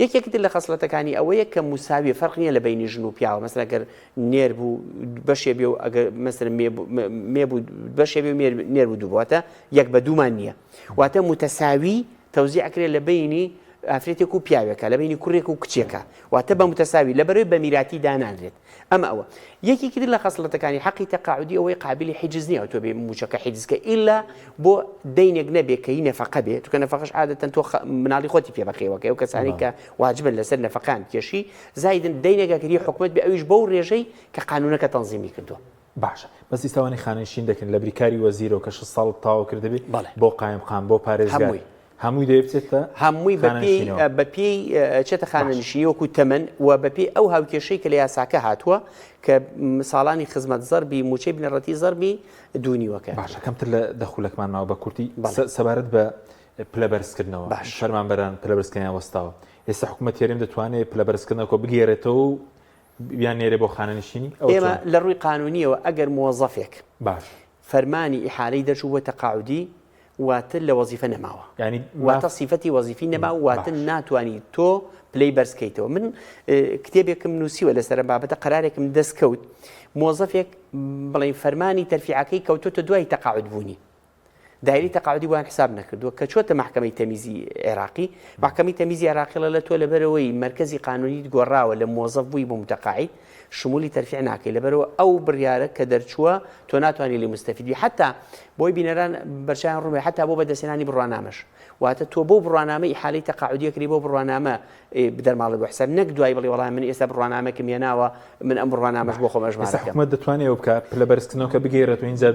یەکێکتر لە خەسڵەتەکانی ئەوەیە کە مساوی فەرق نییە لە بینی ژن و پیاوە مەسەلا ئەگەر نێر بوو بەشێ بێ و ئەگەر مەسەلا مێبوو بەشێ بێ و نێر بوو دوو واتە یەک بە دوومان نییە واتە متەساوی تەوزیع ئەکرێت لە بینی ئافرێتێک و پیاوێکە لە بینی کوڕێک و کچێکە واتە بە متەساوی لەبەرەوەی بە میراتی دانانرێت ئەمە ئەوە یەکێکی تر لە خەسڵەتەکانی حەقی تەقاعودی ئەوەی قابلی حیجز نییە تۆ بێ موچەکە حیجزکە ئیلا بۆ دەینێک نەبێ کە هی نەفەقە بێت چونکە نەفەقەش عادەتەن تۆ مناڵی خۆتی پێ بەخێوەکە ئەو کەسانی کە واجبن لەسەر نەفەقان کێشی زایدن دەینێکە کردی حکومەت بێ ئەویش بەو ڕێژەی کە قانونەکە تەنزیمی کردووە باشە بەس ئیساوانی خانەشین دەکەن لە بریکاری وەزیرەوە کە 6 ساڵ تاوا کردبێت بۆ قایمقام بۆ پارێزگار هەمووی دەبێتێتە هەمووی بەپێی چێتە خانەنشینی وەکو تەمەن و بەپێی ئەو هاوکێشەی کە لە یاساکە هاتووە کە ساڵانی خزمەت زەربی موچەی بنەڕەتی زەربی دوونیوەکە باشە کەمتر لە دەخولەکمان ماوە بە کورتی سەبارەت بە پلەبەرزکردنەوە فەرمانبەران پلەبەرزکردنیان وەستاوە ئێستا حکوومەت یاریێم دەتوانێت پلەبەرزکردنەوە بگێڕێتەوە و بیان نێرێ بۆ خانەنشینی ئێمە لە ڕووی قانونیەوە ئەگەر مۆزەفێک فەرمانی ئیحالەی دەچوو بۆ تەقاعودی واتە لە وەزیفە نەماوە ینی واتە سیفەتی وەزیفی نەماوە واتە ناتوانانی تۆ پلەی بەرزکەیتەوە من کتێبێکم نووسیوە لەسەر بابەتە قەرارێکم دەستکەوت مۆزەفێک بڵێن فەرمانی تەرفیعەکەی کەوتۆتە دوای تەقاعود بوونی دایری تەقاعودی بۆیان حساب نەکردووە کە چۆتە محکەمەی تەمیزی عێراقی محکەمەی تەمیزی عێراقی لە تۆ لەبەرەوەی مرکزی قانونی گۆڕاوە لە مۆزەف بووی بۆ متەقاعد شمولی تەرفیع ناکەی لەبەرەوە ئەو بڕیارە کە دەرچووە تۆ ناتوانانی لێ مستەفیدی حتا بۆی بینەران بەرچیان ڕوومێ حتا بۆ بەدەستێنانی بڕوانامەش واتە تۆ بۆ بڕوانامە ئیحالەی تەقاعودیەکەی بۆ بڕوانامە بدەرماڵی بۆ حساب نەک دوای بڵێ وەڵام من ئێستا بڕوانامەکەم هێناوە من ئەم بڕوانامەش بۆ خۆم ئەژمارە دەکەم حکومەت دەتوانێت ئەو بکە پلەبەرزکردنەوە کە بگێڕێتەوە اینجا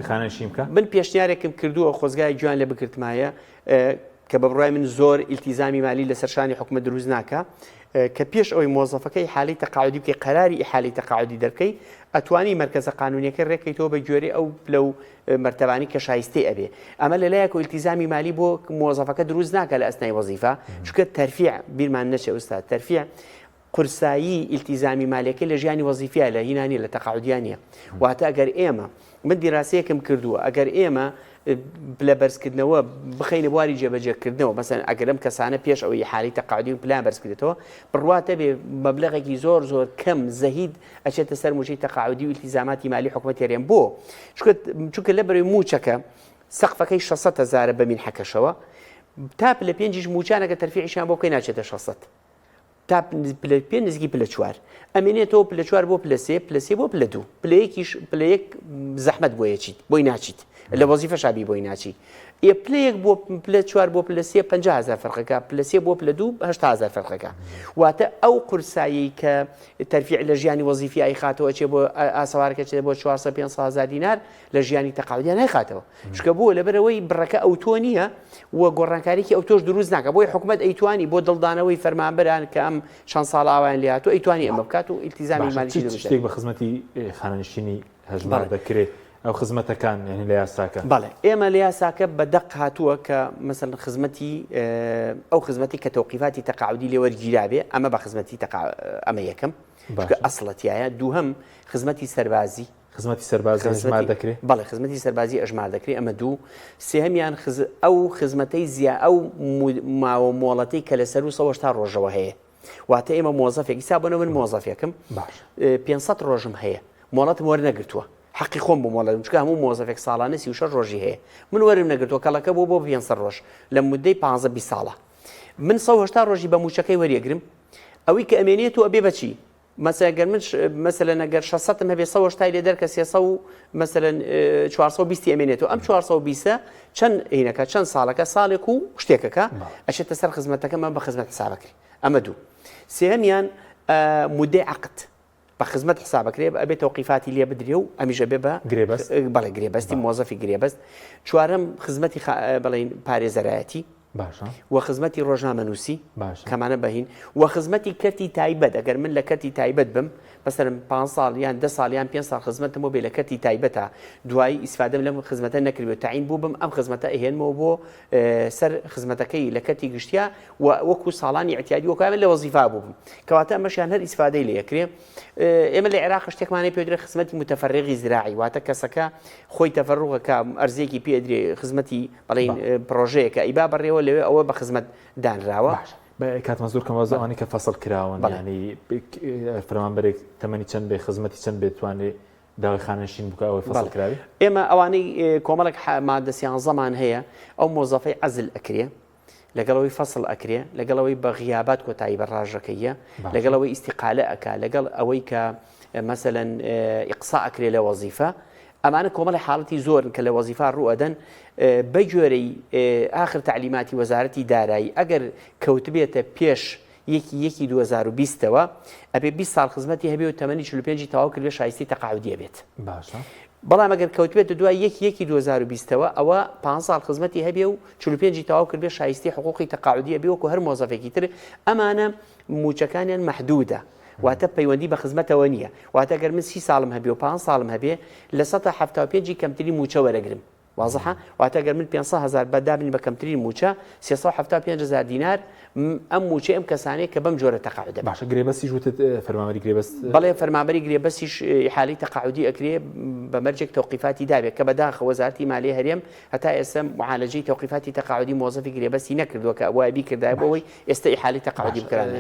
خانەنشین بکە من پێشنیارێکم کردووە خۆزگای جوان لێ بکردمایە کە بە بڕای من زۆر ئیلتیزامی مالی لەسەر شانی حکومەت دروست ناکە کە پێش ئەوەی مۆزەفەکەی حالی تەقاعودی بکەی قەراری ئیحالی تەقاعودی دەرکەی ئەتوانی مرکزە قانونیەکە ڕێکەیتەوە بە گوێرەی ئەو لەو مرتبانی کە شایستەی ئەبێ ئەمە لەلایەک و ئیلتیزامی مالی بۆ مۆزەفەکە دروست ناکە لە ئەستنای وەزیفە چونکە تەرفیع بیرمان نەچێ ئوستاد تەرفیع قورسایی ئیلتیزامی مالیەکە لە ژیانی وەزیفیە لە هینانی لە تەقاعودیانە واتە ئەگەر ئێمە من دیراسەیەکم کردووە ئەگەر ئێمە پلە بەرزکردنەوە بخەینە بواری جێبەجێکردنەوە مەسەن ئەگەرم کەسانە پێش ئەوەی حالی تەقاعودی و پلان بەرزکردێتەوە بڕواتە بێ مەبلەغێکی زۆر زۆر کەم زەهید ئەچێتە سەر موچەی تەقاعودی و ئیلتیزاماتی مالی حکومەت هێرێن بۆ چونکە لە بەرەوەی موچەکە سەقفەکەی 600,000 بە مینحەکەشەوە تا پلە پێنجیش موچانەکە تەرفیعیشیان بۆ بکەی ناچێتە 600 تا پلە پێ نزیکی پلە 4 ئەمێنێتەوە پلە 4 بۆ پلە 3 پلە 3 بۆ پلە 2 پلەیەکیش پلەیەک زەحمەت بۆ یەچیت بۆی ناچیت لە وەزیفە شابی بۆی ناچی پلەیەک بۆ پلە 4 بۆ پلە 3 50,000 فەرقەکە پلە 3 بۆ پلە 2 80,000 فەرقەکە واتە ئەو قورسایی کە تەرفیع لە ژیانی وەزیفی ئایخاتەوە چێ بۆ ئاسەوارەکە چێ بۆ 400-500,000 دینار لە ژیانی تەقاعودیان نایخاتەوە چکە بۆ لەبەرەوەی بڕەکە ئەو تۆ نییە و گۆڕانکاریکی ئەو تۆش دروست ناکە بۆی حکومەت ئەیتوانی بۆ دڵدانەوەی فەرمانبەران کە ئەم چەند ساڵ ئاوایان لێ هاتووە ئەیتوانی ئەمە بکات و ئیلتیزامی مالیشی دروست شتێک بە خزمەتی خانەنشینی هەژمار دەکرێت ئەو خزمەتەکان یعنی لە یاساکە بەڵێ ئێمە لە یاساکە بەدەق هاتووە کە مەسەڵەن خزمەتی ئەو خزمەتی کە تەوقیفاتی تەقاعودی لێ وەرگیرابێ ئەمە بە خزمەتی ئەمە یەکەم چکە ئەسڵەتیایە دووهەم خزمەتی سەربازی خزمەتی سەربازی هەژمار دەکرێت بەڵێ خزمەتی سەربازی ئەژمار دەکرێت ئەمە دوو سێهەمیان ئەو خزمەتەی ئەو ماوە مۆڵەتەی کە لەسەر و 100 ڕۆژەوە هەیە واتە ئێمە مۆزەفێکی سابنەوە من مۆزەفێکم 500 ڕۆژم هەیە مۆڵەتم وەرنەگرتووە حقی خۆم بۆ مۆڵەت چکە هەموو مۆزەفێک ساڵانە 36 ڕۆژی هەیە من وەرم نەگرتووە کەڵەکە بۆ 500 ڕۆژ لە مودەی 15 ساڵە من 180 ڕۆژی بە موچەکەی وەریەگرم ئەوەی کە ئەمێنێت و ئەبێ بەچی مەسەگەر من مەسەلەن ئەگەر 600 هەبێ 180 لێ دەرکە 300 و مەسەلەن 420 ئەمێنێتەوە ئەم 420 چەند هینەکە چەند ساڵەکە ساڵێک و شتێکەکە ئەچێتە سەر خزمەتەکەمە بە خزمەت حسابەکری ئەمە دوو سێهەمیان مودەی عقد بە خزمەت حسابەکرێ ئەبێت تەوقیفاتی لێ بدرێ و ئەمیژە بێ بە گرێبەست بەڵێ گرێبەستی مۆزەفی گرێبەست چوارەم خزمەتی بەڵێن پارێزەرایەتی باشە و خزمەتی ڕۆژنامەنووسی باشە کەمانە بەهین و خزمەتی کەرتی تایبەت ئەگەر من لە کەرتی تایبەت بم بەسەرم 5 ساڵ یان 10 ساڵ یان 5 ساڵ خزمەتم بۆ بێ لە کەرتی تایبەتە دوایی ئیسفادەم لەم خزمەتە نەکردوێت تعین بوو بم ئەم خزمەتە ئەهێنمەوە بۆ سەر خزمەتەکەی لە کەرتی گشتیا و وەکو ساڵانی اعتیادی وەکامل لە وەزیفا بوو بم کەواتە ئەمەشیان هەر ئیسفادەی لێ یەکرێ ئێمە لە عێراق شتێکمانەی پێدرێت خزمەتی متەفەرغی زراعی واتە کەسەکە خۆی تەفەرغەکە ئەرزێکی پێدرێ خزمەتی بەڵێن پرۆژەیەکە ئیبا بڕێەوە لەوێ ئەوە بە خزمەت دانراوە کاتمە زۆر کەمەوەزانانی کە فەسڵ کراون ینی فەرمانبەرێک تەمەنی چەند بێ خزمەتی چەند بێتوانێت داوای خانەنشین بکە ئەوەی فەسڵ کراوی ئێمە ئەوانەی کۆمەڵێک مادە 11 هەیە ئەو مۆزەفەی عەزل ئەکرێ لەگەڵەوەی فەسڵ ئەکرێ لەگەڵەوەی بە غیابات کۆتایی بەڕاژەکەیە لەگەڵەوەی ئیستیقالە ئەکا لەگەڵ ئەوەی کە مەسەلەن ئیقسا ئەکرێ لە وەزیفە ئەمانە کۆمەڵی حاڵەتی زۆرن کە لە وەزیفا ڕوئەدەن بە جۆرەی ئاخر تعلیماتی وەزارەتی دارایی ئەگەر کەوتبێتە پێش یەکی 2020ەوە ئەبێ 20 ساڵ خزمەتی هەبێ و تەمەنی 45 تەواو کردوێ شایستی تەقاعودیە بێت باشە بەڵام ئەگەر کەوتبێتە دوای یەکی 2020ەوە ئەوە 5 ساڵ خزمەتی هەبێ و 45 تەواو کردوێ شایستی حقوقی تەقاعودیە بێ وەکو هەر مۆزەفێکی تر ئەمانە موچەکانیان مەحدودە واتە پەیوەندی بە خزمەتەوە نییە واتە گەر من 30 ساڵم هەبێ و 5 ساڵم هەبێ لە 175 کەمتری موچە وەرەگرم واضحە واتە گەر من 500,000 بەدابنی بە کەمترین موچە 375,000 دینار ئەم موچە ئەم کەسانەیە کە بەم جۆرە تەقاعودە باشە گرێبەستی وتت فەرمانبەری گرێبەست بەڵێ فەرمانبەری گرێبەستیش حالی تەقاعودی ئەکرێ بە مەرجێک تەوقیفاتی دابێت کە بەداخە وەزارەتی مالیە هەرێم هەتا ئێستا معالەجەی تەوقیفاتی تەقاعودی مۆزەفی گرێبەستی نەکردووە کە ئەوە بیکردای بۆەوەی ئێستا حالی تەقاعودی بکرانێ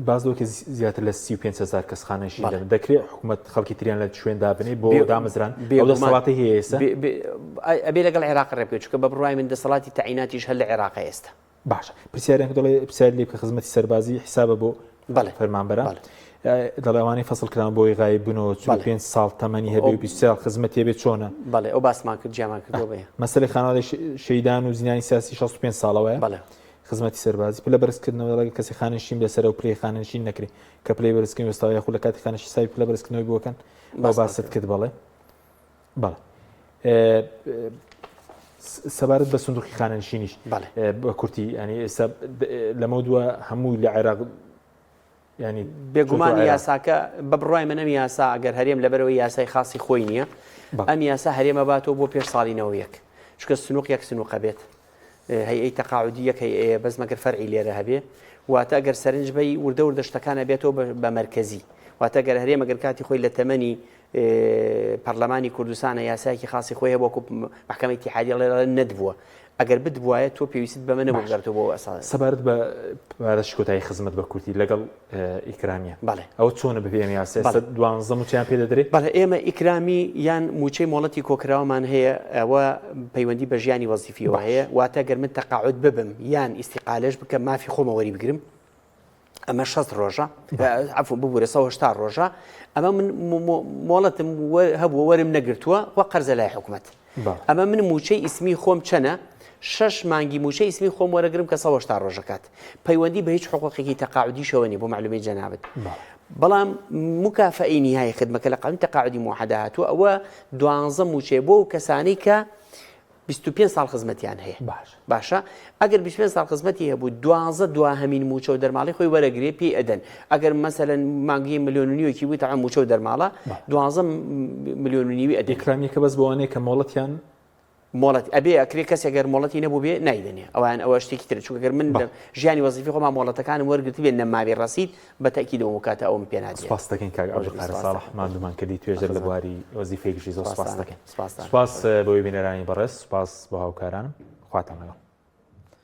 بازەوەکە زیاتر لە 35,000 کەس خانەنشین دەکرێت حکوومەت خەڵکی تریان لە شوێن دابنێ بۆ دامەزران ئەو دەسەڵاتی هەیە ئێستا ئەبێ لەگەڵ عێراق ڕێ چکە بە بڕای من دەسەڵاتی تعیناتیش هەر لە عێراق ئێستا باشە پرسیاریان دەڵێ پرسیار لێ بکە خزمەتی سەربازی حسابە بۆ فەرمانبەران دەڵێوانی فەسڵ کردن بۆی غایب بوونەوە 5 ساڵ تەمەنی هەبێ و 20 ساڵ خزمەتی هەبێت چۆنە بەڵێ ئەو باسمان کرد جیامان کردەوە بێ مەسەلەی خانەوادەی شەیدان و زیانی سیاسی 65 ساڵەوەیە بەڵێ خزمەتی سەربازی پلە بەرزکردنەوە لەگەڵ کەسی خانەنشین بێسەر و پلەی خانەنشین نەکرێ کە پلەی بەرزکردن وێستاوی یاخود لە کاتی خانەنشین ساوی پلە بەرزکردنەوەی بووەکەن با باست کرد بەڵێ سەبارەت بە سندوقی خانەنشینیش بە کورتی ینی ئێستا لەمە دووە هەمووی لە عێراق ینی بێگومان یاساکە بە بڕای منەم یاسا ئەگەر هەرێم لەبەرەوەی یاسای خاصی خۆی نییە ئەم یاسا هەرێمە باتەوە بۆ پێش ساڵینەوە یەک چکە سنووق یەک سنووقە بێت هەیئەی تەقاعودی یەک هەیە بەس مەگەر فەرعی لێرە هەبێ واتە ئەگەر سەرنج بەی وردە وردە شتەکانە بێتەوە بە مەرکەزی واتە گەر هەرێمە گەر کاتی خۆی لە تەمەنی پەرلەمانی کوردستانە یاسایەکی خاصی خۆی هەبووە وەکو محکەمەی اتحادیە لێرە نەدبووە ئەگەر بدبوایە تۆ پێویست بە منە بگەڕێتەوە بۆ ئەساس سەبارەت بە پارەشی کۆتایی خزمەت بە کورتی لەگەڵ ئیکرامیە بەڵێ ئەوە چۆنە بە پێم یاسا ئێستا 12 موچیان پێ دەدرێت بەڵێ ئێمە ئیکرامی یان موچەی مۆڵەتی کۆکراومان هەیە ئەوە پەیوەندی بە ژیانی وەزیفیەوە هەیە واتە گەر من تەقاعود ببم یان ئیستیقالەش بکەم مافی خۆمە وەری بگرم ئەمە 6 ڕۆژە عفو ببوورە 180 ڕۆژە ئەمە من مۆڵەتم هەبووە وەرم نەگرتووە وە قەرزە لای حکوومەت ئەمە من موچەی ئیسمی خۆم چەنە 6 مانگی موچەی ئیسمی خۆم وەرەگرم کە 180 ڕۆژەکات پەیوەندی بە هیچ حقوقێکی تەقاعدیشەوە نیە بۆ معلومەی جەنابەت بەڵام مکافئی نهایی خدمەکە لە قانون تەقاعدی موحەدا هاتووە ئەوە 12 موچێ بۆ و کەسانەی کە 25 ساڵ خزمەتیان هەیە باشە ئەگەر 25 ساڵ خزمەتی هەبوو 12 دوهەمین موچە و دەرماڵی خۆی وەرەگرێ پێی ئەدەن ئەگەر مەسەلەن مانگی 1.5 ملیۆنی بووی تا موچە و دەرماڵە 12 ملیۆنی ئەدەن ئیکرامیەکە بەس بۆوانەیە کە مۆڵەتیان مۆڵەت ئەبێ ئەکرێ کەسێک گەر مۆڵەتی نەبوو بێ نایدنێ ئەوان ئەوە شتێکی تر چونکەگەر من ژیانی وەزیفی خۆمان مۆڵەتەکانم وەرگرتی بێ نەماوی ڕەسید بە تاکیدەوە کاتە ئەوم پێ نادێت سپاس دەکەین کاک عەبدولقادر ساڵح مادومان کردی توێژەر لە بواری وەزیفەیەکیشی زۆر سپاس دەکەین سپاس بۆی بینەرانی بەڕێز سپاس بۆ هاوکارانم خواتان لەگەڵ